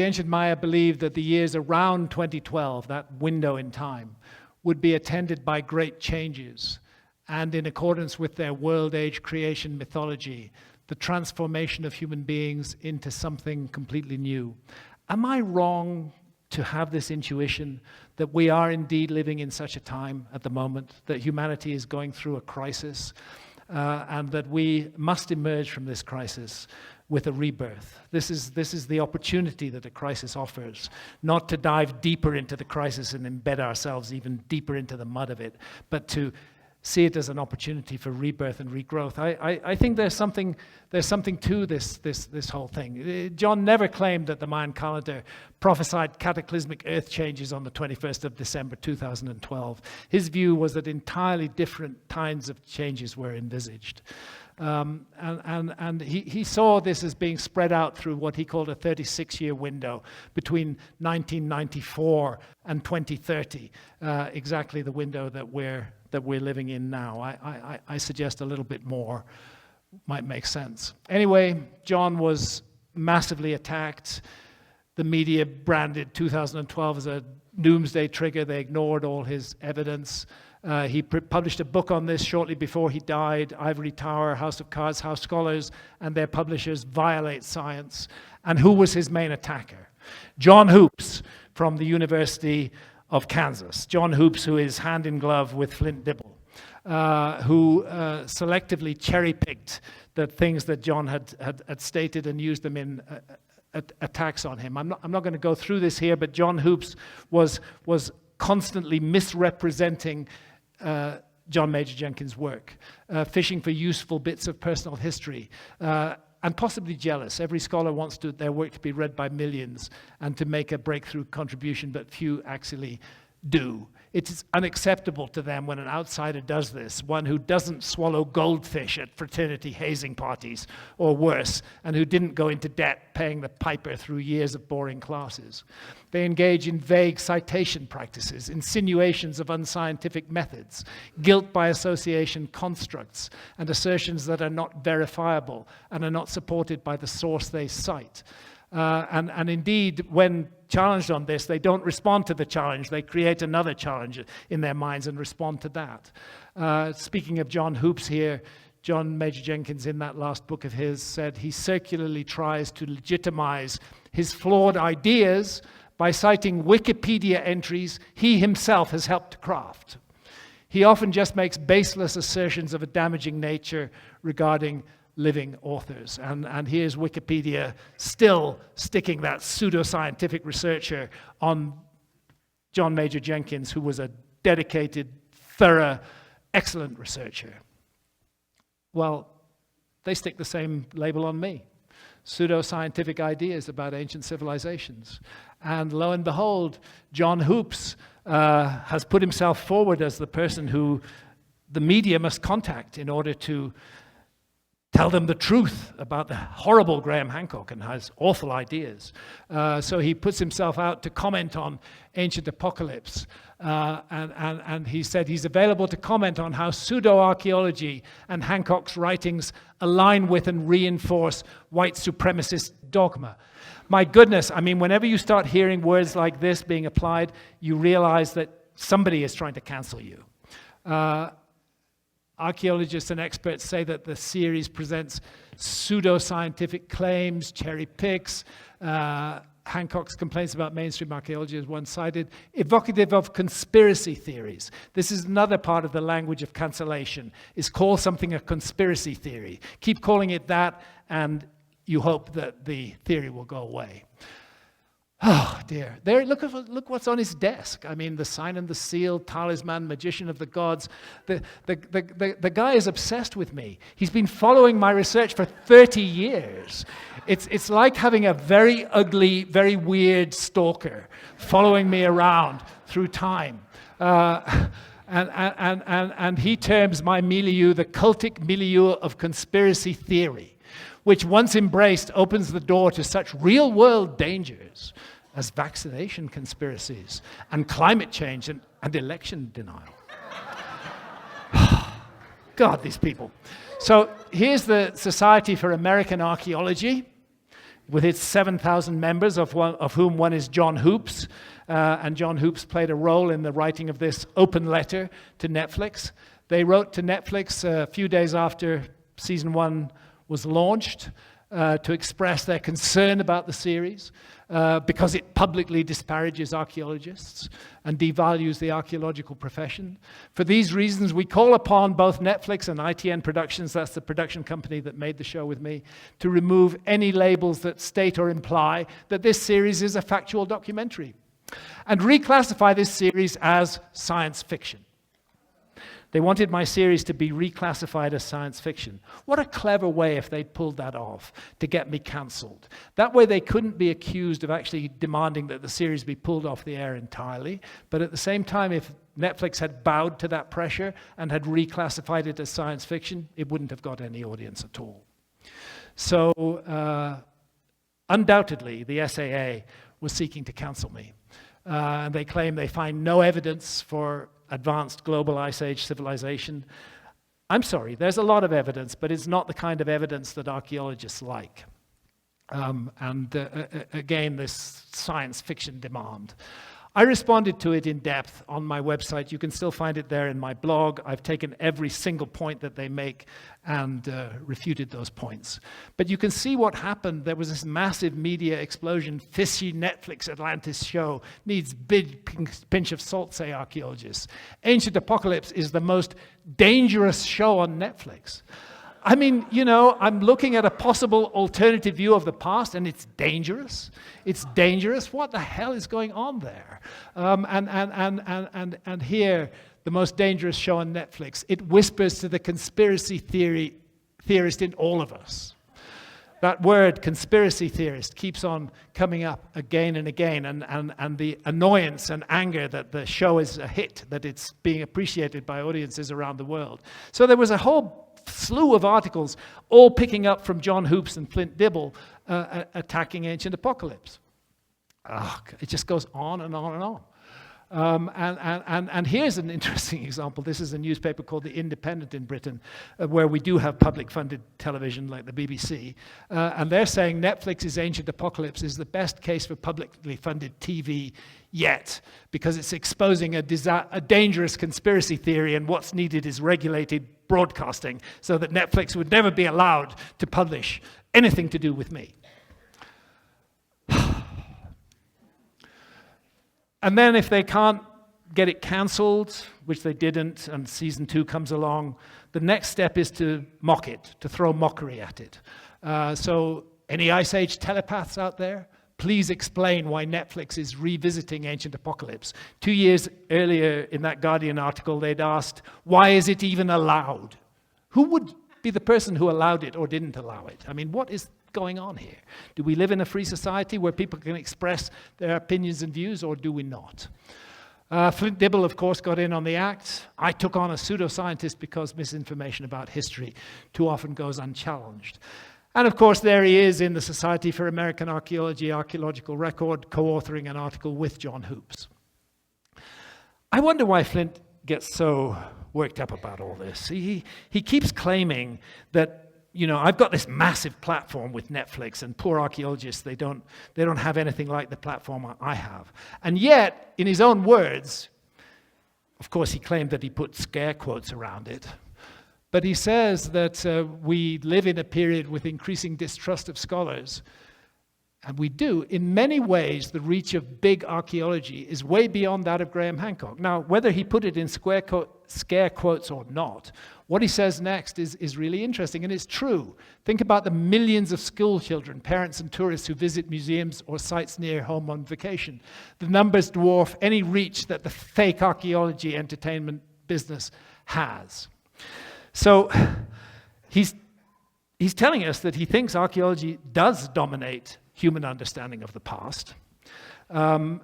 ancient Maya believed that the years around 2012, that window in time, would be attended by great changes. And in accordance with their world age creation mythology, the transformation of human beings into something completely new. Am I wrong to have this intuition that we are indeed living in such a time at the moment, that humanity is going through a crisis, and that we must emerge from this crisis with a rebirth. This is the opportunity that a crisis offers, not to dive deeper into the crisis and embed ourselves even deeper into the mud of it, but to see it as an opportunity for rebirth and regrowth. I think there's something to this whole thing. John never claimed that the Mayan calendar prophesied cataclysmic earth changes on the 21st of December 2012. His view was that entirely different kinds of changes were envisaged. And he saw this as being spread out through what he called a 36-year window between 1994 and 2030, exactly the window that we're living in now. I suggest a little bit more might make sense. Anyway, John was massively attacked. The media branded 2012 as a doomsday trigger. They ignored all his evidence. He published a book on this shortly before he died, Ivory Tower, House of Cards, How Scholars and their publishers violate science. And who was his main attacker? John Hoops from the University of Kansas. John Hoops, who is hand in glove with Flint Dibble, who selectively cherry-picked the things that John had stated and used them in attacks on him. I'm not going to go through this here, but John Hoops was constantly misrepresenting John Major Jenkins' work, fishing for useful bits of personal history, and possibly jealous. Every scholar wants their work to be read by millions and to make a breakthrough contribution, but few actually do. It's unacceptable to them when an outsider does this, one who doesn't swallow goldfish at fraternity hazing parties, or worse, and who didn't go into debt paying the piper through years of boring classes. They engage in vague citation practices, insinuations of unscientific methods, guilt by association constructs, and assertions that are not verifiable and are not supported by the source they cite. And indeed, when challenged on this, they don't respond to the challenge. They create another challenge in their minds and respond to that. Speaking of John Hoops here, John Major Jenkins, in that last book of his, said he circularly tries to legitimize his flawed ideas by citing Wikipedia entries he himself has helped to craft. He often just makes baseless assertions of a damaging nature regarding living authors. And here's Wikipedia still sticking that pseudoscientific researcher on John Major Jenkins, who was a dedicated, thorough, excellent researcher. Well, they stick the same label on me. Pseudoscientific ideas about ancient civilizations. And lo and behold, John Hoops has put himself forward as the person who the media must contact in order to tell them the truth about the horrible Graham Hancock and his awful ideas. So he puts himself out to comment on ancient apocalypse. And he said he's available to comment on how pseudo-archaeology and Hancock's writings align with and reinforce white supremacist dogma. My goodness, I mean, whenever you start hearing words like this being applied, you realize that somebody is trying to cancel you. Archaeologists and experts say that the series presents pseudo-scientific claims, cherry picks. Hancock's complaints about mainstream archaeology is one-sided, evocative of conspiracy theories. This is another part of the language of cancellation, is call something a conspiracy theory. Keep calling it that, and you hope that the theory will go away. Oh dear, there, look what's on his desk. I mean, the sign and the seal, talisman, magician of the gods. The guy is obsessed with me. He's been following my research for 30 years. It's like having a very ugly, very weird stalker following me around through time. And he terms my milieu the cultic milieu of conspiracy theory, which once embraced opens the door to such real-world dangers as vaccination conspiracies and climate change and election denial. God, these people. So here's the Society for American Archaeology, with its 7,000 members, of whom one is John Hoops. And John Hoops played a role in the writing of this open letter to Netflix. They wrote to Netflix a few days after season 1 was launched to express their concern about the series. because it publicly disparages archaeologists and devalues the archaeological profession. For these reasons, we call upon both Netflix and ITN Productions, that's the production company that made the show with me, to remove any labels that state or imply that this series is a factual documentary, and reclassify this series as science fiction. They wanted my series to be reclassified as science fiction. What a clever way if they'd pulled that off to get me cancelled. That way they couldn't be accused of actually demanding that the series be pulled off the air entirely, but at the same time, if Netflix had bowed to that pressure and had reclassified it as science fiction, it wouldn't have got any audience at all. So undoubtedly, the SAA was seeking to cancel me. And they claim they find no evidence for advanced global ice age civilization. I'm sorry, there's a lot of evidence, but it's not the kind of evidence that archaeologists like. Again, this science fiction demand. I responded to it in depth on my website. You can still find it there in my blog. I've taken every single point that they make and refuted those points. But you can see what happened. There was this massive media explosion. Fishy Netflix Atlantis show needs big pinch of salt, say archaeologists. Ancient Apocalypse is the most dangerous show on Netflix. I mean, you know, I'm looking at a possible alternative view of the past, and it's dangerous. It's dangerous. What the hell is going on there? And here, the most dangerous show on Netflix, it whispers to the conspiracy theorist in all of us. That word, conspiracy theorist, keeps on coming up again and again, and the annoyance and anger that the show is a hit, that it's being appreciated by audiences around the world. So there was a whole slew of articles, all picking up from John Hoops and Flint Dibble, attacking Ancient Apocalypse. It just goes on and on and on. And here's an interesting example. This is a newspaper called The Independent in Britain, where we do have public-funded television like the BBC. And they're saying Netflix's Ancient Apocalypse is the best case for publicly funded TV yet, because it's exposing a dangerous conspiracy theory, and what's needed is regulated broadcasting so that Netflix would never be allowed to publish anything to do with me. And then if they can't get it cancelled, which they didn't, and season 2 comes along, the next step is to mock it, to throw mockery at it. So any Ice Age telepaths out there? Please explain why Netflix is revisiting Ancient Apocalypse. 2 years earlier in that Guardian article, they'd asked, why is it even allowed? Who would be the person who allowed it or didn't allow it? I mean, what is going on here? Do we live in a free society where people can express their opinions and views, or do we not? Flint Dibble, of course, got in on the act. I took on a pseudoscientist because misinformation about history too often goes unchallenged. And of course, there he is in the Society for American Archaeology, Archaeological Record, co-authoring an article with John Hoops. I wonder why Flint gets so worked up about all this. He keeps claiming that, you know, I've got this massive platform with Netflix, and poor archaeologists, they don't have anything like the platform I have. And yet, in his own words, of course, he claimed that he put scare quotes around it, but he says that we live in a period with increasing distrust of scholars. And we do. In many ways, the reach of big archaeology is way beyond that of Graham Hancock. Now, whether he put it in scare quotes or not, what he says next is really interesting, and it's true. Think about the millions of school children, parents and tourists who visit museums or sites near home on vacation. The numbers dwarf any reach that the fake archaeology entertainment business has. So he's telling us that he thinks archaeology does dominate human understanding of the past, and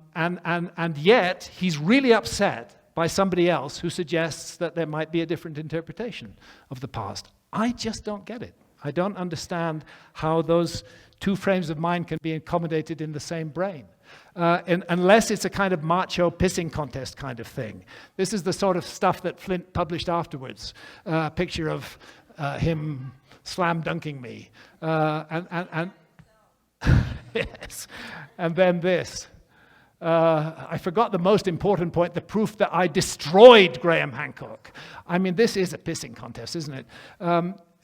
yet he's really upset by somebody else who suggests that there might be a different interpretation of the past. I just don't get it. I don't understand how those two frames of mind can be accommodated in the same brain, unless it's a kind of macho pissing contest kind of thing. This is the sort of stuff that Flint published afterwards, a picture of him slam dunking me, and yes, and then this. I forgot the most important point, the proof that I destroyed Graham Hancock. I mean, this is a pissing contest, isn't it?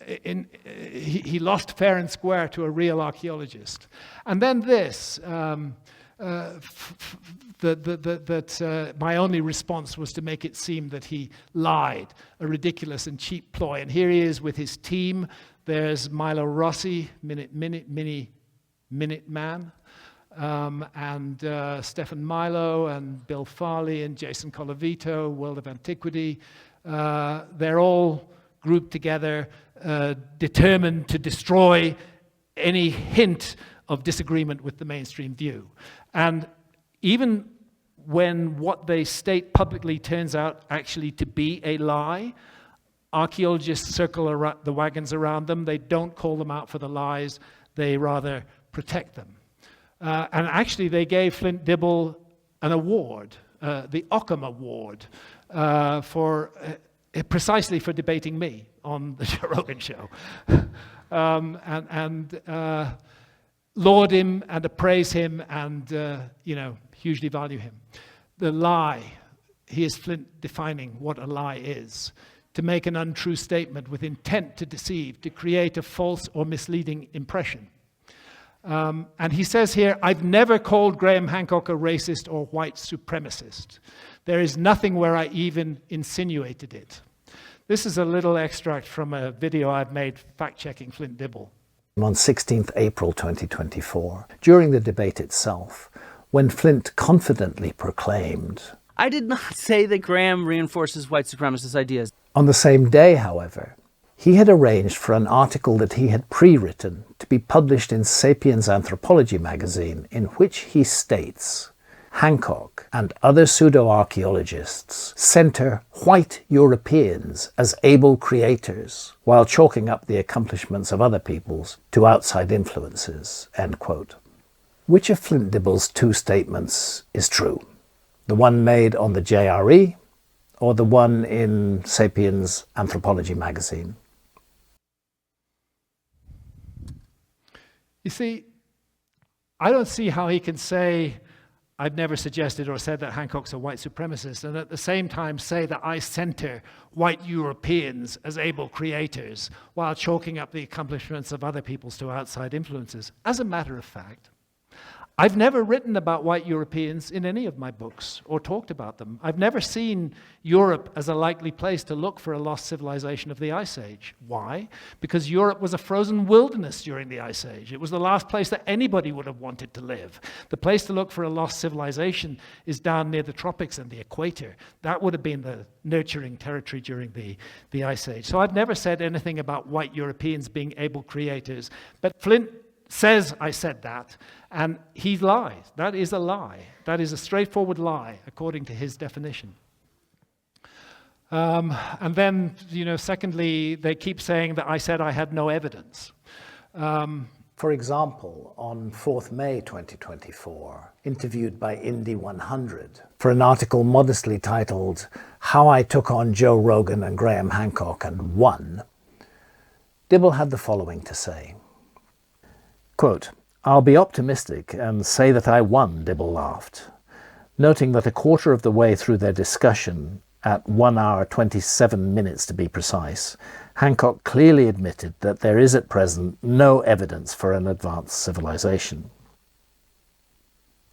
he lost fair and square to a real archaeologist. And then this, that my only response was to make it seem that he lied, a ridiculous and cheap ploy. And here he is with his team. There's Milo Rossi, Minute Man, and Stefan Milo and Bill Farley and Jason Colavito, World of Antiquity. They're all grouped together, determined to destroy any hint of disagreement with the mainstream view. And even when what they state publicly turns out actually to be a lie, archaeologists circle the wagons around them. They don't call them out for the lies, they rather protect them. And actually they gave Flint Dibble an award, the Occam Award, precisely for debating me on the Joe Rogan show. And laud him and appraise him and, hugely value him. The lie, here's Flint defining what a lie is: to make an untrue statement with intent to deceive, to create a false or misleading impression. And he says here, I've never called Graham Hancock a racist or white supremacist. There is nothing where I even insinuated it. This is a little extract from a video I've made fact-checking Flint Dibble. On 16th April 2024, during the debate itself, when Flint confidently proclaimed, I did not say that Graham reinforces white supremacist ideas. On the same day, however, he had arranged for an article that he had pre-written to be published in Sapiens Anthropology magazine, in which he states, Hancock and other pseudo-archaeologists center white Europeans as able creators, while chalking up the accomplishments of other peoples to outside influences, end quote. Which of Flint Dibble's two statements is true? The one made on the JRE, or the one in Sapiens Anthropology magazine? You see, I don't see how he can say, I've never suggested or said that Hancock's a white supremacist, and at the same time say that I center white Europeans as able creators while chalking up the accomplishments of other peoples to outside influences. As a matter of fact, I've never written about white Europeans in any of my books or talked about them. I've never seen Europe as a likely place to look for a lost civilization of the Ice Age. Why? Because Europe was a frozen wilderness during the Ice Age. It was the last place that anybody would have wanted to live. The place to look for a lost civilization is down near the tropics and the equator. That would have been the nurturing territory during the Ice Age. So I've never said anything about white Europeans being able creators. But Flint says I said that, and he lies. That is a lie. That is a straightforward lie, according to his definition. And then, secondly, they keep saying that I said I had no evidence. For example, on 4th May 2024, interviewed by Indy 100 for an article modestly titled, How I Took on Joe Rogan and Graham Hancock and Won, Dibble had the following to say. Quote, I'll be optimistic and say that I won, Dibble laughed, noting that a quarter of the way through their discussion, at 1 hour 27 minutes to be precise, Hancock clearly admitted that there is at present no evidence for an advanced civilization.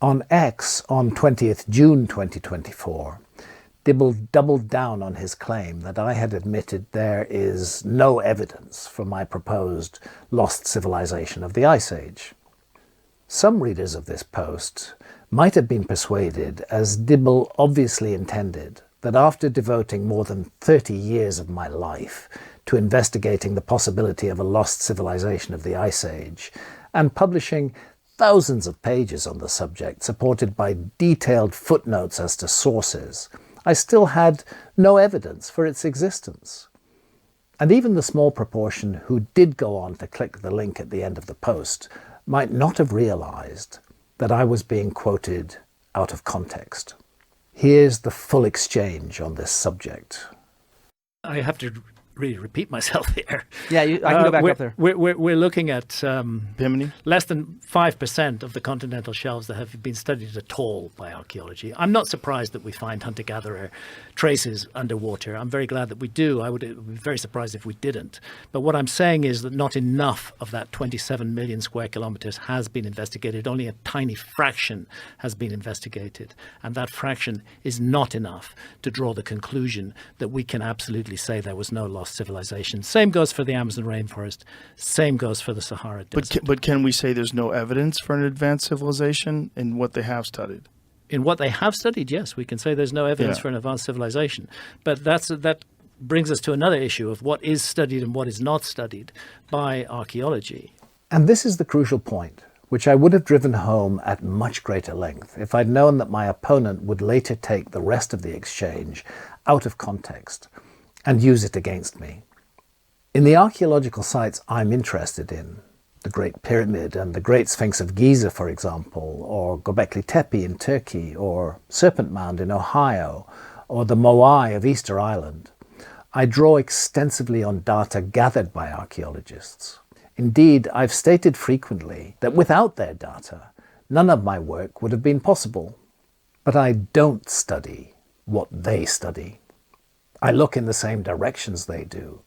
On X on 20th June 2024, Dibble doubled down on his claim that I had admitted there is no evidence for my proposed lost civilization of the Ice Age. Some readers of this post might have been persuaded, as Dibble obviously intended, that after devoting more than 30 years of my life to investigating the possibility of a lost civilization of the Ice Age, and publishing thousands of pages on the subject supported by detailed footnotes as to sources, I still had no evidence for its existence. And even the small proportion who did go on to click the link at the end of the post might not have realized that I was being quoted out of context. Here's the full exchange on this subject. I have to really repeat myself here. Yeah, I can go back up there. We're looking at Bimini? less than 5% of the continental shelves that have been studied at all by archaeology. I'm not surprised that we find hunter-gatherer traces underwater. I'm very glad that we do. I would be very surprised if we didn't. But what I'm saying is that not enough of that 27 million square kilometers has been investigated. Only a tiny fraction has been investigated. And that fraction is not enough to draw the conclusion that we can absolutely say there was no lost civilization. Same goes for the Amazon rainforest. Same goes for the Sahara Desert. But can we say there's no evidence for an advanced civilization in what they have studied? In what they have studied, yes, we can say there's no evidence for an advanced civilization. But that brings us to another issue of what is studied and what is not studied by archaeology. And this is the crucial point, which I would have driven home at much greater length if I'd known that my opponent would later take the rest of the exchange out of context and use it against me. In the archaeological sites I'm interested in, the Great Pyramid and the Great Sphinx of Giza, for example, or Göbekli Tepe in Turkey, or Serpent Mound in Ohio, or the Moai of Easter Island, I draw extensively on data gathered by archaeologists. Indeed, I've stated frequently that without their data, none of my work would have been possible. But I don't study what they study. I look in the same directions they do,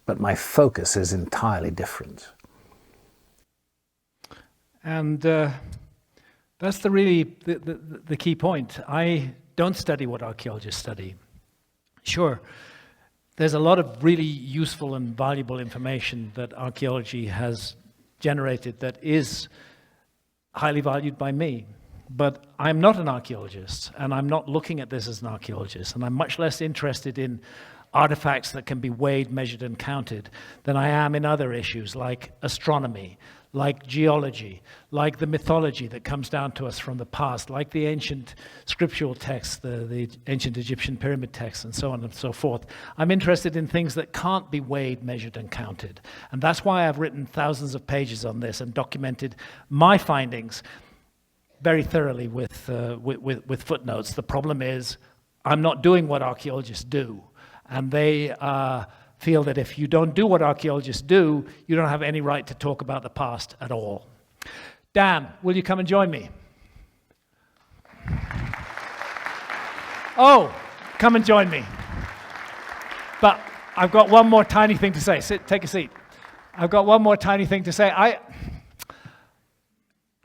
but my focus is entirely different. And that's the key point. I don't study what archaeologists study. Sure, there's a lot of really useful and valuable information that archaeology has generated that is highly valued by me. But I'm not an archaeologist, and I'm not looking at this as an archaeologist, and I'm much less interested in artifacts that can be weighed, measured, and counted than I am in other issues like astronomy, like geology, like the mythology that comes down to us from the past, like the ancient scriptural texts, the ancient Egyptian pyramid texts, and so on and so forth. I'm interested in things that can't be weighed, measured, and counted. And that's why I've written thousands of pages on this and documented my findings very thoroughly with footnotes. The problem is I'm not doing what archaeologists do. And they feel that if you don't do what archaeologists do, you don't have any right to talk about the past at all. Dan, will you come and join me? Oh, come and join me. But I've got one more tiny thing to say. Take a seat. I've got one more tiny thing to say. I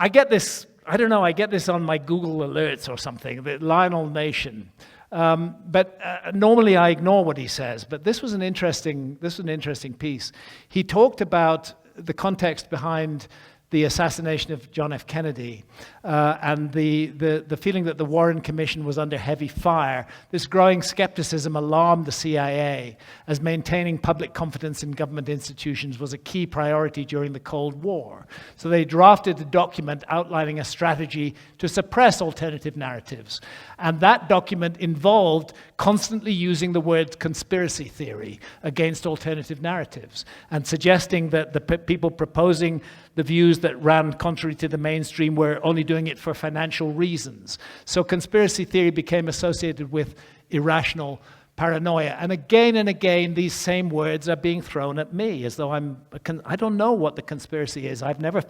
get this, I don't know, I get this on my Google alerts or something, the Lionel Nation. But normally I ignore what he says, but this was an interesting piece. He talked about the context behind the assassination of John F. Kennedy and the feeling that the Warren Commission was under heavy fire. This growing skepticism alarmed the CIA as maintaining public confidence in government institutions was a key priority during the Cold War. So they drafted a document outlining a strategy to suppress alternative narratives. And that document involved constantly using the word conspiracy theory against alternative narratives and suggesting that the people proposing the views that ran contrary to the mainstream were only doing it for financial reasons. So conspiracy theory became associated with irrational paranoia. And again, these same words are being thrown at me as though I don't know what the conspiracy is. I never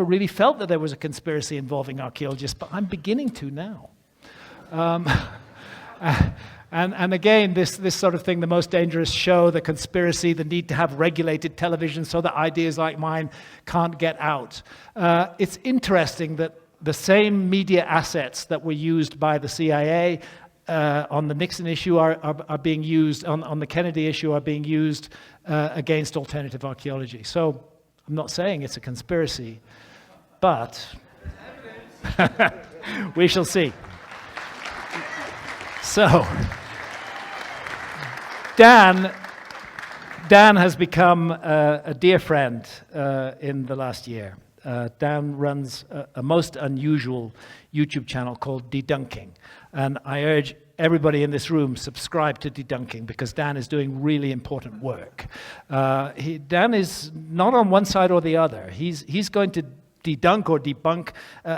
really felt that there was a conspiracy involving archaeologists, but I'm beginning to now. And again, this sort of thing, the most dangerous show, the conspiracy, the need to have regulated television so that ideas like mine can't get out. It's interesting that the same media assets that were used by the CIA on the Nixon issue are being used, on the Kennedy issue are being used against alternative archaeology. So I'm not saying it's a conspiracy, but we shall see. So, Dan has become a dear friend in the last year. Dan runs a most unusual YouTube channel called Dedunking. And I urge everybody in this room subscribe to Dedunking because Dan is doing really important work. Dan is not on one side or the other. He's going to dedunk or debunk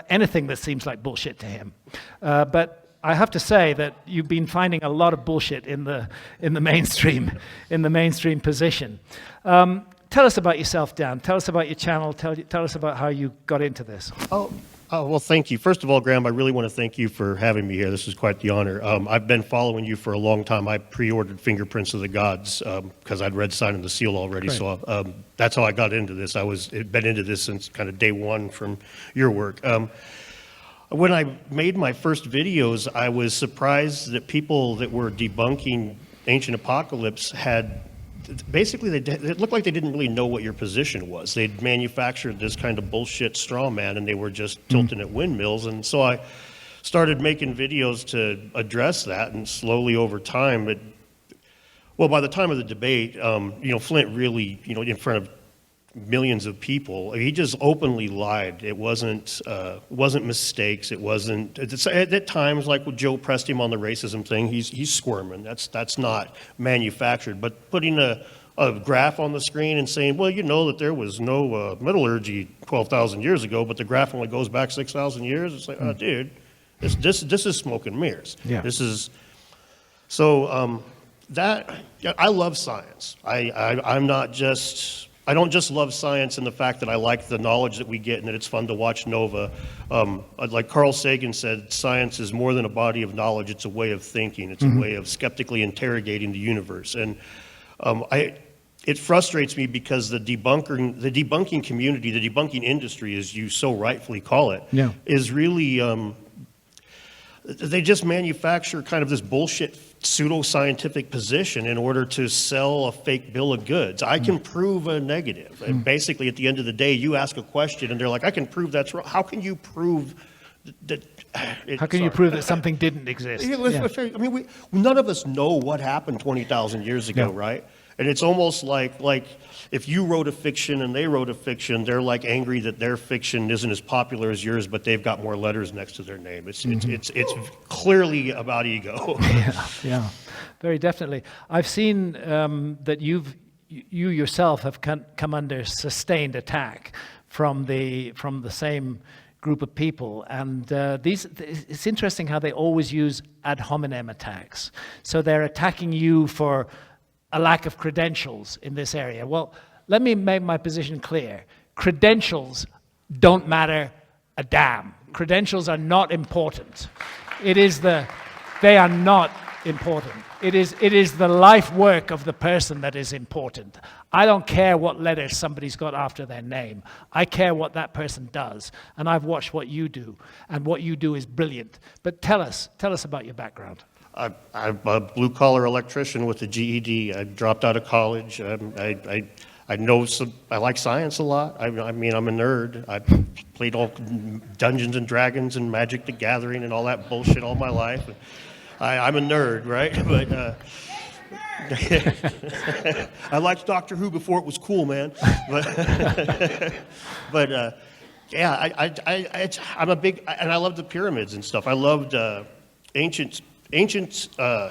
anything that seems like bullshit to him. But I have to say that you've been finding a lot of bullshit in the mainstream position. Tell us about yourself, Dan. Tell us about your channel. Tell us about how you got into this. Well, thank you. First of all, Graham, I really want to thank you for having me here. This is quite the honor. I've been following you for a long time. I pre-ordered Fingerprints of the Gods because I'd read Sign of the Seal already. Great. So that's how I got into this. I'd been into this since kind of day one from your work. When I made my first videos, I was surprised that people that were debunking ancient apocalypse had basically, it looked like they didn't really know what your position was. They'd manufactured this kind of bullshit straw man, and they were just tilting at windmills. And so I started making videos to address that, and slowly over time, by the time of the debate, Flint really, in front of millions of people, he just openly lied. It wasn't mistakes. It wasn't at times, like when Joe pressed him on the racism thing, he's squirming. That's not manufactured. But putting a graph on the screen and saying, well, that there was no metallurgy 12,000 years ago, but the graph only goes back 6,000 years. It's like, oh, dude, this is smoke and mirrors. Yeah. This is so I love science. I don't just love science in the fact that I like the knowledge that we get and that it's fun to watch NOVA. Like Carl Sagan said, science is more than a body of knowledge, it's a way of thinking. It's a way of skeptically interrogating the universe. And it frustrates me because the debunking community, the debunking industry, as you so rightfully call it, is really, they just manufacture kind of this bullshit pseudo-scientific position in order to sell a fake bill of goods. I can prove a negative. And basically, at the end of the day, you ask a question, and they're like, I can prove that's wrong. How can you prove that? How can you prove that something didn't exist? I mean, none of us know what happened 20,000 years ago, right? And it's almost like if you wrote a fiction and they wrote a fiction, they're like angry that their fiction isn't as popular as yours, but they've got more letters next to their name. It's clearly about ego. Yeah, very definitely. I've seen that you yourself have come under sustained attack from the same group of people, and it's interesting how they always use ad hominem attacks. So they're attacking you for a lack of credentials in this area. Well, let me make my position clear. Credentials don't matter a damn. Credentials are not important. They are not important. It is the life work of the person that is important. I don't care what letters somebody's got after their name. I care what that person does. And I've watched what you do, and what you do is brilliant. But tell us about your background. I'm a blue-collar electrician with a GED. I dropped out of college. I like science a lot. I mean, I'm a nerd. I played all Dungeons and Dragons and Magic the Gathering and all that bullshit all my life. I'm a nerd, right? But I liked Doctor Who before it was cool, man. But I'm a big, and I love the pyramids and stuff. I loved ancient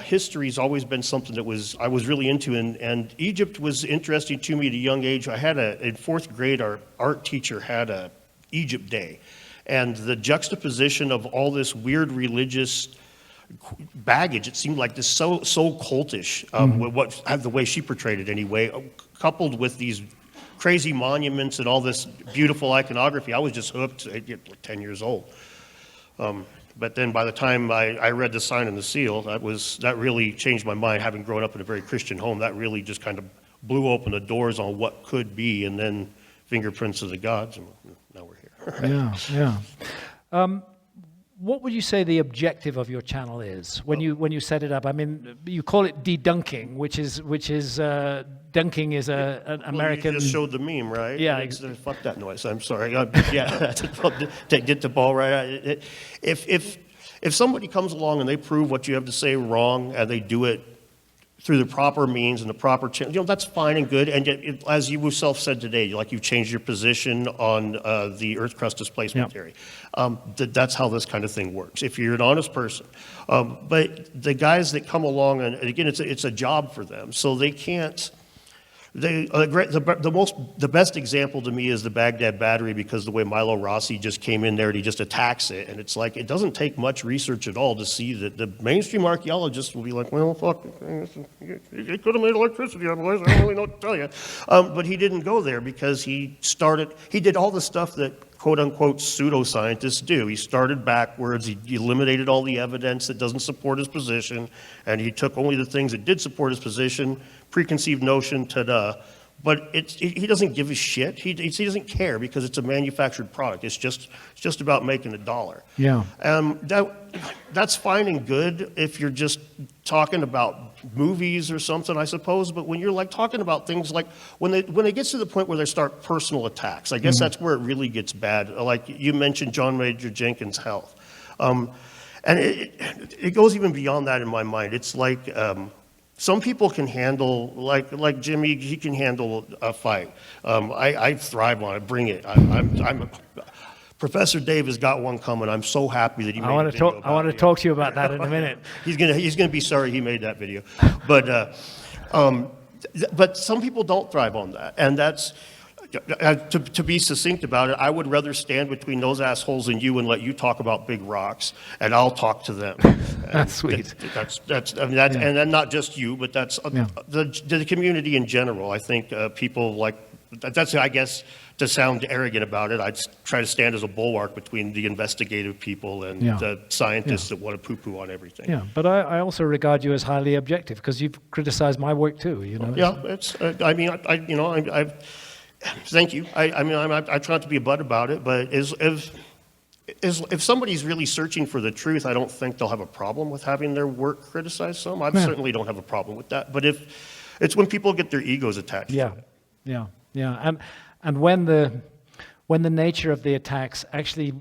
history's always been something that I was really into, and Egypt was interesting to me at a young age. In fourth grade, our art teacher had a Egypt day, and the juxtaposition of all this weird religious baggage, it seemed like this so cultish, the way she portrayed it anyway, coupled with these crazy monuments and all this beautiful iconography. I was just hooked at 10 years old. But then by the time I read The Sign and the Seal, that really changed my mind. Having grown up in a very Christian home, that really just kind of blew open the doors on what could be, and then Fingerprints of the Gods, and now we're here. Yeah. What would you say the objective of your channel is when you set it up? I mean, you call it Dedunking, which is dunking is an American. You just showed the meme, right? Yeah. Fuck that noise. I'm sorry. Yeah, to get the ball right. If somebody comes along and they prove what you have to say wrong, and they do it through the proper means and the proper channel, that's fine and good. And yet, as you yourself said today, you've changed your position on the Earth crust displacement theory. That's how this kind of thing works, if you're an honest person. But the guys that come along, and again, it's a job for them, so they can't. The best example to me is the Baghdad battery, because the way Milo Rossi just came in there and he just attacks it, and it's like it doesn't take much research at all to see that the mainstream archaeologists will be like, well, fuck, it could have made electricity otherwise. I don't really know what to tell you. But he didn't go there because he did all the stuff that quote-unquote pseudoscientists do. He started backwards, he eliminated all the evidence that doesn't support his position, and he took only the things that did support his position, preconceived notion, ta-da. But he doesn't give a shit. He doesn't care because it's a manufactured product. It's just about making a dollar. Yeah. That's fine and good if you're just talking about movies or something, I suppose. But when you're like talking about things like when it gets to the point where they start personal attacks, I guess that's where it really gets bad. Like you mentioned John Major Jenkins' health, and it goes even beyond that in my mind. It's like. Some people can handle, like Jimmy, he can handle a fight. I thrive on it. Bring it. Professor Dave has got one coming. I'm so happy that he made a video. I want to talk to you about that in a minute. He's gonna be sorry he made that video, but some people don't thrive on that, and that's. To be succinct about it, I would rather stand between those assholes and you and let you talk about big rocks, and I'll talk to them. That's sweet. And then not just you, but that's the community in general. I think people like that's. I guess to sound arrogant about it, I'd try to stand as a bulwark between the investigative people and the scientists that want to poo-poo on everything. Yeah, but I also regard you as highly objective because you've criticized my work too. You know. Yeah, it's. I mean, I've. Thank you. I try not to be a butt about it, but if somebody's really searching for the truth, I don't think they'll have a problem with having their work criticized some. I certainly don't have a problem with that. But if it's when people get their egos attached. Yeah, and when the nature of the attacks actually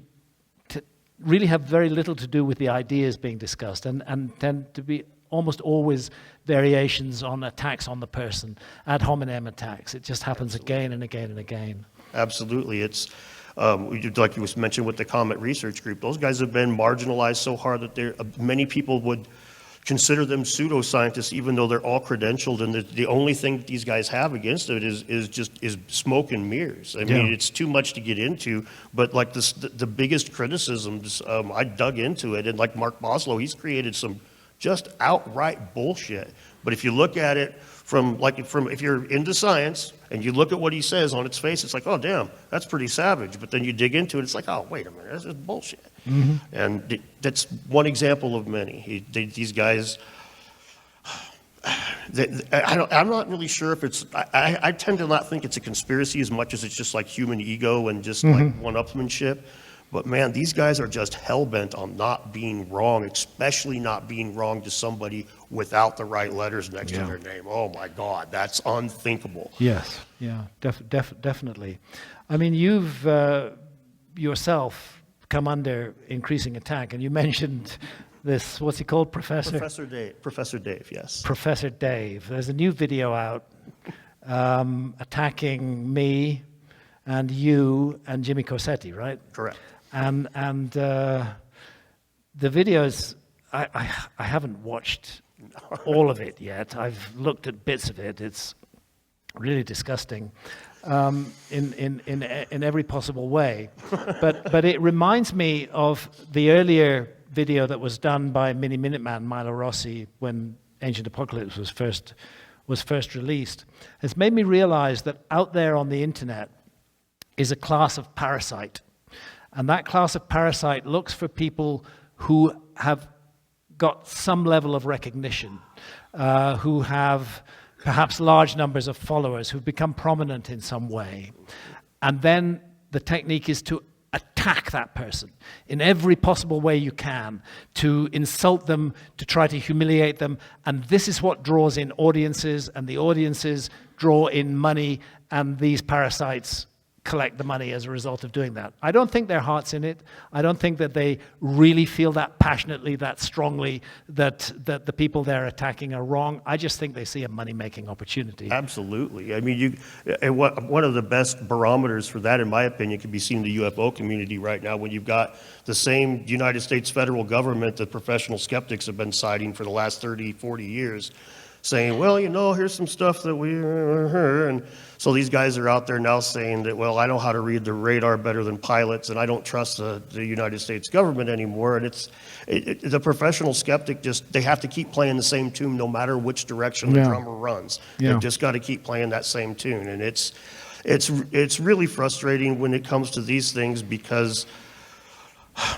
really have very little to do with the ideas being discussed, and tend to be almost always variations on attacks on the person, ad hominem attacks. It just happens again and again and again. Absolutely. It's like you mentioned with the Comet Research Group, those guys have been marginalized so hard that many people would consider them pseudoscientists, even though they're all credentialed, and the only thing that these guys have against it is smoke and mirrors. I mean, it's too much to get into, but like the biggest criticisms, I dug into it, and like Mark Boslow, he's created some just outright bullshit. But if you look at it from if you're into science and you look at what he says on its face, it's like, oh damn, that's pretty savage. But then you dig into it, it's like, oh wait a minute, this is bullshit. Mm-hmm. And that's one example of many. These guys. I'm not really sure if it's. I tend to not think it's a conspiracy as much as it's just like human ego and just like one-upsmanship. But man, these guys are just hell-bent on not being wrong, especially not being wrong to somebody without the right letters next to their name. Oh my God, that's unthinkable. Yes, yeah, definitely. I mean, you've yourself come under increasing attack, and you mentioned this, what's he called, Professor? Professor Dave, yes. Professor Dave. There's a new video out attacking me and you and Jimmy Corsetti, right? Correct. And the videos, I haven't watched all of it yet. I've looked at bits of it. It's really disgusting in every possible way. But it reminds me of the earlier video that was done by Mini Minuteman Milo Rossi when Ancient Apocalypse was first released. It's made me realize that out there on the internet is a class of parasite. And that class of parasite looks for people who have got some level of recognition, who have perhaps large numbers of followers, who've become prominent in some way. And then the technique is to attack that person in every possible way you can, to insult them, to try to humiliate them. And this is what draws in audiences, and the audiences draw in money, and these parasites collect the money as a result of doing that. I don't think their heart's in it. I don't think that they really feel that passionately, that strongly, that the people they're attacking are wrong. I just think they see a money-making opportunity. Absolutely. I mean, one of the best barometers for that, in my opinion, can be seen in the UFO community right now, when you've got the same United States federal government that professional skeptics have been citing for the last 30, 40 years, saying, well, you know, here's some stuff that we heard. And so these guys are out there now saying that, well, I know how to read the radar better than pilots, and I don't trust the United States government anymore. And the professional skeptic they have to keep playing the same tune no matter which direction the drummer runs. Yeah. They've just got to keep playing that same tune. And it's really frustrating when it comes to these things, because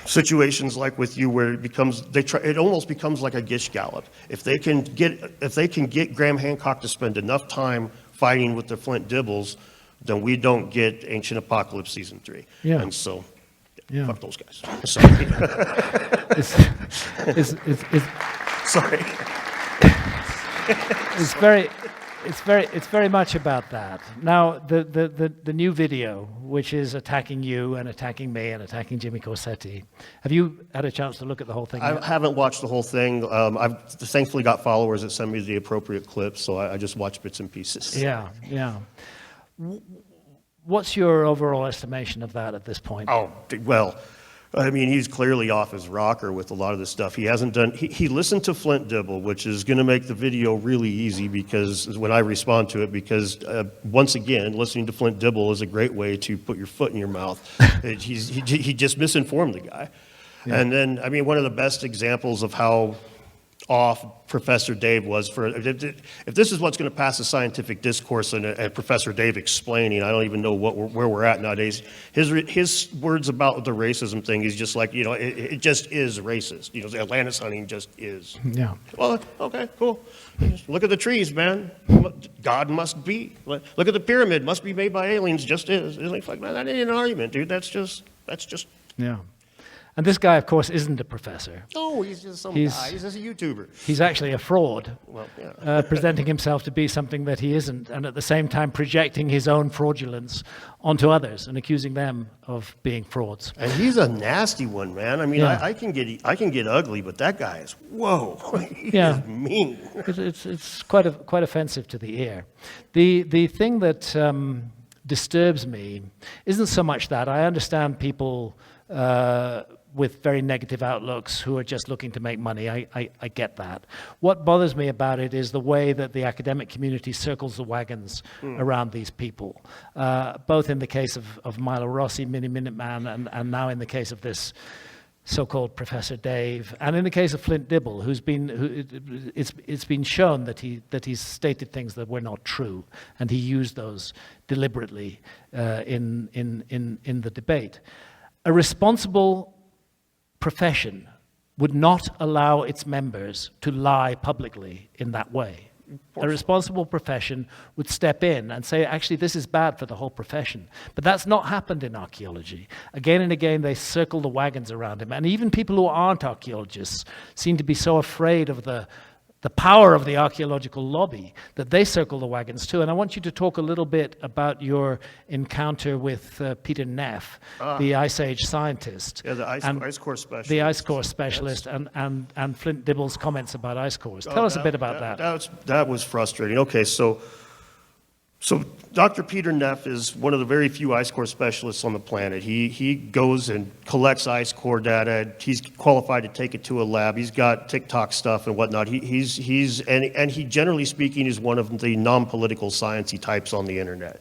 situations like with you where it almost becomes like a gish gallop. If they can get Graham Hancock to spend enough time fighting with the Flint Dibbles, then we don't get Ancient Apocalypse Season 3. Yeah. And so, Yeah. fuck those guys. Sorry. Sorry. It's very much about that. Now, the new video, which is attacking you and attacking me and attacking Jimmy Corsetti, have you had a chance to look at the whole thing yet? I haven't watched the whole thing. I've thankfully got followers that send me the appropriate clips, so I just watch bits and pieces. Yeah, yeah. What's your overall estimation of that at this point? Oh, well, I mean, he's clearly off his rocker with a lot of this stuff. He hasn't done, he listened to Flint Dibble, which is going to make the video really easy because when I respond to it, because once again, listening to Flint Dibble is a great way to put your foot in your mouth. He just misinformed the guy. Yeah. And then, I mean, one of the best examples of how off Professor Dave was if this is what's going to pass a scientific discourse and Professor Dave explaining, I don't even know where we're at nowadays. His words about the racism thing is just like, you know, it just is racist. You know, Atlantis hunting just is. Yeah. Well, okay, cool. Look at the trees, man. God must be. Look at the pyramid. Must be made by aliens. Just is. It's like, man, that ain't an argument, dude. That's just. Yeah. And this guy, of course, isn't a professor. No, he's just some guy. He's just a YouTuber. He's actually a fraud, well, yeah. Presenting himself to be something that he isn't, and at the same time projecting his own fraudulence onto others and accusing them of being frauds. And he's a nasty one, man. I mean, yeah. I can get ugly, but that guy is he is mean. It's quite offensive to the ear. The thing that disturbs me isn't so much that. I understand people with very negative outlooks who are just looking to make money. I get that. What bothers me about it is the way that the academic community circles the wagons around these people, both in the case of Milo Rossi, Minuteman, and now in the case of this so-called Professor Dave, and in the case of Flint Dibble, it's been shown that he's stated things that were not true, and he used those deliberately in the debate. A responsible profession would not allow its members to lie publicly in that way. A responsible profession would step in and say, actually, this is bad for the whole profession. But that's not happened in archaeology. Again and again, they circle the wagons around him. And even people who aren't archaeologists seem to be so afraid of the power of the archaeological lobby that they circle the wagons too. And I want you to talk a little bit about your encounter with Peter Neff, the Ice Age scientist. Yeah, the ice core specialist. The ice core specialist, and Flint Dibble's comments about ice cores. Tell us a bit about that. That was frustrating. Okay, so Dr. Peter Neff is one of the very few ice core specialists on the planet. He goes and collects ice core data. He's qualified to take it to a lab. He's got TikTok stuff and whatnot. He generally speaking is one of the non-political sciencey types on the internet.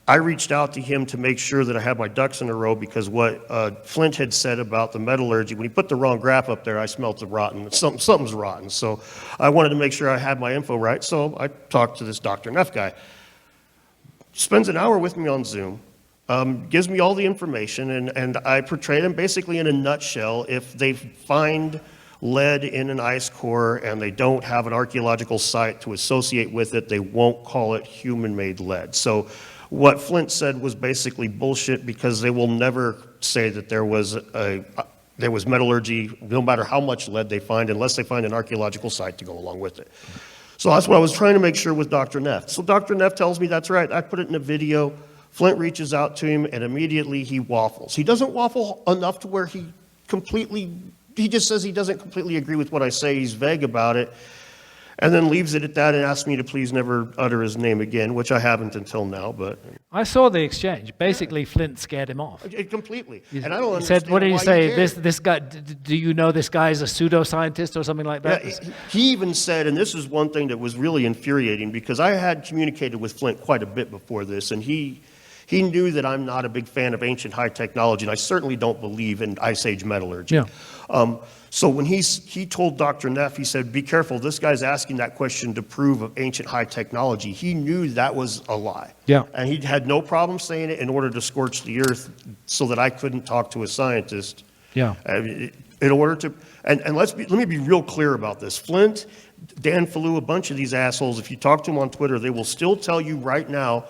I reached out to him to make sure that I had my ducks in a row because what Flint had said about the metallurgy, when he put the wrong graph up there, I smelt the rotten. Something's rotten. So I wanted to make sure I had my info right. So I talked to this Dr. Neff guy. Spends an hour with me on Zoom, gives me all the information, and I portray them basically in a nutshell. If they find lead in an ice core and they don't have an archaeological site to associate with it, they won't call it human-made lead. So what Flint said was basically bullshit because they will never say that there was metallurgy, no matter how much lead they find, unless they find an archaeological site to go along with it. So that's what I was trying to make sure with Dr. Neff. So Dr. Neff tells me that's right. I put it in a video. Flint reaches out to him, and immediately he waffles. He doesn't waffle enough to where he just says he doesn't completely agree with what I say. He's vague about it. and then leaves it at that and asks me to please never utter his name again, which I haven't until now. But I saw the exchange. Basically, Flint scared him off. Completely. And I don't he understand said, "What did he why say? cared." This guy? Do you know this guy is a pseudoscientist or something like that?" Yeah, he even said, and this is one thing that was really infuriating, because I had communicated with Flint quite a bit before this, and he knew that I'm not a big fan of ancient high technology, and I certainly don't believe in Ice Age metallurgy. Yeah. So when he told Dr. Neff, he said, be careful, this guy's asking that question to prove of ancient high technology. He knew that was a lie. Yeah. And he had no problem saying it in order to scorch the earth so that I couldn't talk to a scientist. Yeah. In order to, and let me be real clear about this. Flint, Dan Fallu, a bunch of these assholes, if you talk to them on Twitter, they will still tell you right now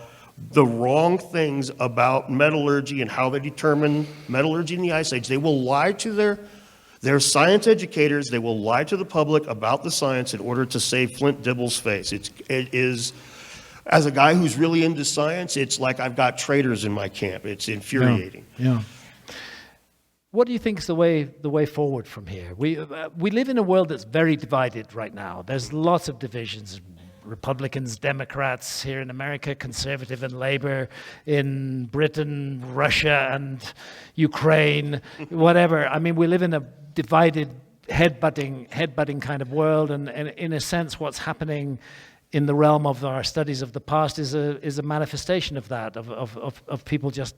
the wrong things about metallurgy and how they determine metallurgy in the Ice Age. They will lie to their science educators. They will lie to the public about the science in order to save Flint Dibble's face. It is, as a guy who's really into science, it's like I've got traitors in my camp. It's infuriating. Yeah. What do you think is the way forward from here? We live in a world that's very divided right now. There's lots of divisions. Republicans, Democrats here in America, conservative and labor in Britain, Russia and Ukraine, whatever. I mean, we live in a divided, headbutting kind of world, and in a sense, what's happening in the realm of our studies of the past is a manifestation of that, of people just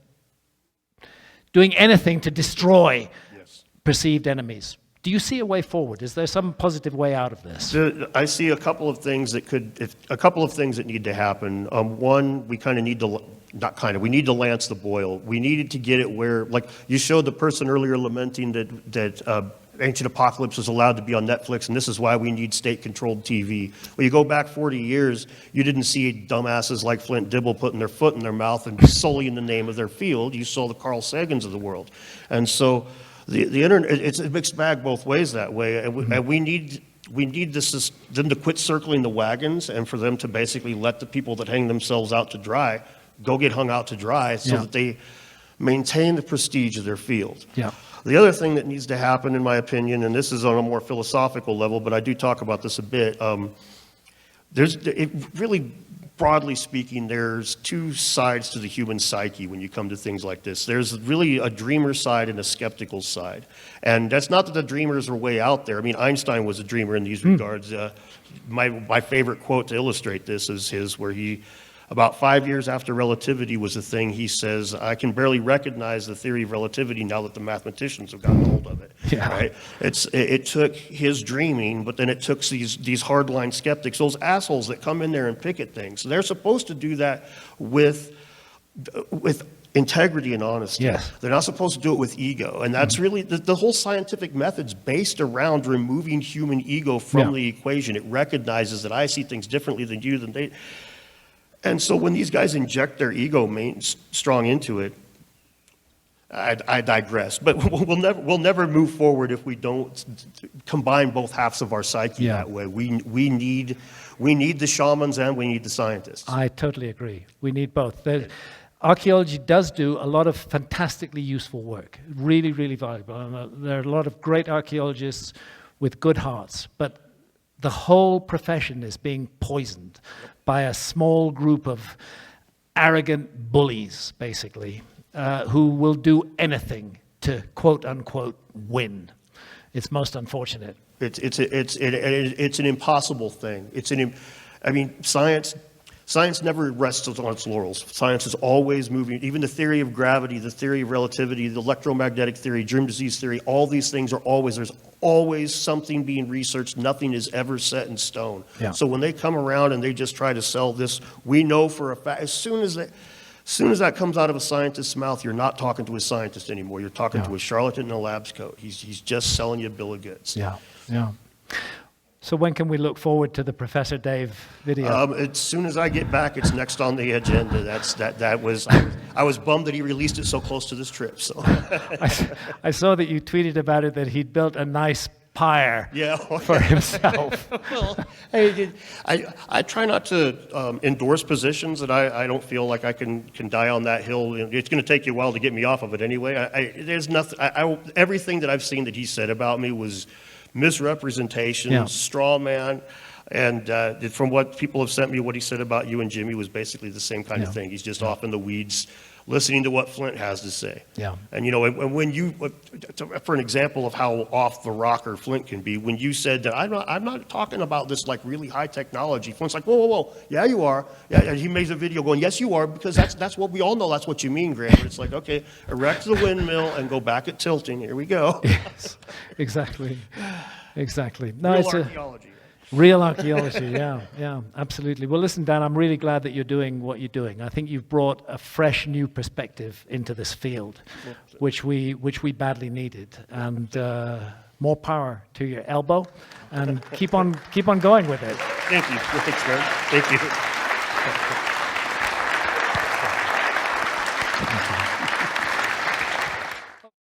doing anything to destroy perceived enemies. Do you see a way forward? Is there some positive way out of this? I see a couple of things that need to happen. One, we kind of need to, we need to lance the boil. We needed to get it where, like you showed the person earlier lamenting that Ancient Apocalypse is allowed to be on Netflix, and this is why we need state-controlled TV. Well, you go back 40 years, you didn't see dumbasses like Flint Dibble putting their foot in their mouth and solely in the name of their field. You saw the Carl Sagans of the world. And so the internet, it's a mixed bag both ways that way, and we need them to quit circling the wagons and for them to basically let the people that hang themselves out to dry go get hung out to dry so that they maintain the prestige of their field. Yeah. The other thing that needs to happen, in my opinion, and this is on a more philosophical level, but I do talk about this a bit, really, broadly speaking, there's two sides to the human psyche when you come to things like this. There's really a dreamer side and a skeptical side. And that's not that the dreamers are way out there. I mean, Einstein was a dreamer in these regards. My favorite quote to illustrate this is his, where he, about 5 years after relativity was a thing, he says, I can barely recognize the theory of relativity now that the mathematicians have gotten hold of it. Yeah. Right? It took his dreaming, but then it took these hardline skeptics, those assholes that come in there and pick at things. They're supposed to do that with integrity and honesty. Yes. They're not supposed to do it with ego. And that's really, the whole scientific method's based around removing human ego from the equation. It recognizes that I see things differently than you, than they. And so when these guys inject their ego strong into it, I digress. But we'll never move forward if we don't combine both halves of our psyche that way. We need the shamans and we need the scientists. I totally agree. We need both. Archaeology does do a lot of fantastically useful work, really, really valuable. And there are a lot of great archaeologists with good hearts, but the whole profession is being poisoned by a small group of arrogant bullies, basically, who will do anything to quote unquote win. It's most unfortunate. It's an impossible thing. Science never rests on its laurels. Science is always moving. Even the theory of gravity, the theory of relativity, the electromagnetic theory, germ disease theory, all these things there's always something being researched. Nothing is ever set in stone. Yeah. So when they come around and they just try to sell this, we know for a fact, as soon as that comes out of a scientist's mouth, you're not talking to a scientist anymore. You're talking to a charlatan in a lab's coat. He's just selling you a bill of goods. Yeah, yeah. So when can we look forward to the Professor Dave video? As soon as I get back, it's next on the agenda. I was bummed that he released it so close to this trip. So I saw that you tweeted about it, that he'd built a nice pyre for himself. Well, I try not to endorse positions that I don't feel like I can die on that hill. It's going to take you a while to get me off of it anyway. There's nothing. Everything that I've seen that he said about me was misrepresentations, Yeah. straw man. And from what people have sent me, what he said about you and Jimmy was basically the same kind of thing. He's just off in the weeds, listening to what Flint has to say. Yeah. And you know, and when you, for an example of how off the rocker Flint can be, when you said that I'm not talking about this like really high technology, Flint's like, whoa, whoa, whoa, yeah, you are. Yeah, and he made a video going, yes, you are, because that's what we all know. That's what you mean, Graham. It's like, okay, erect the windmill and go back at tilting. Here we go. Yes, exactly, exactly. No, Real it's archaeology. Real archaeology, yeah, absolutely. Well, listen, Dan, I'm really glad that you're doing what you're doing. I think you've brought a fresh, new perspective into this field, which we badly needed. And more power to your elbow, and keep on going with it. Thank you. Thanks, Graham. Thank you.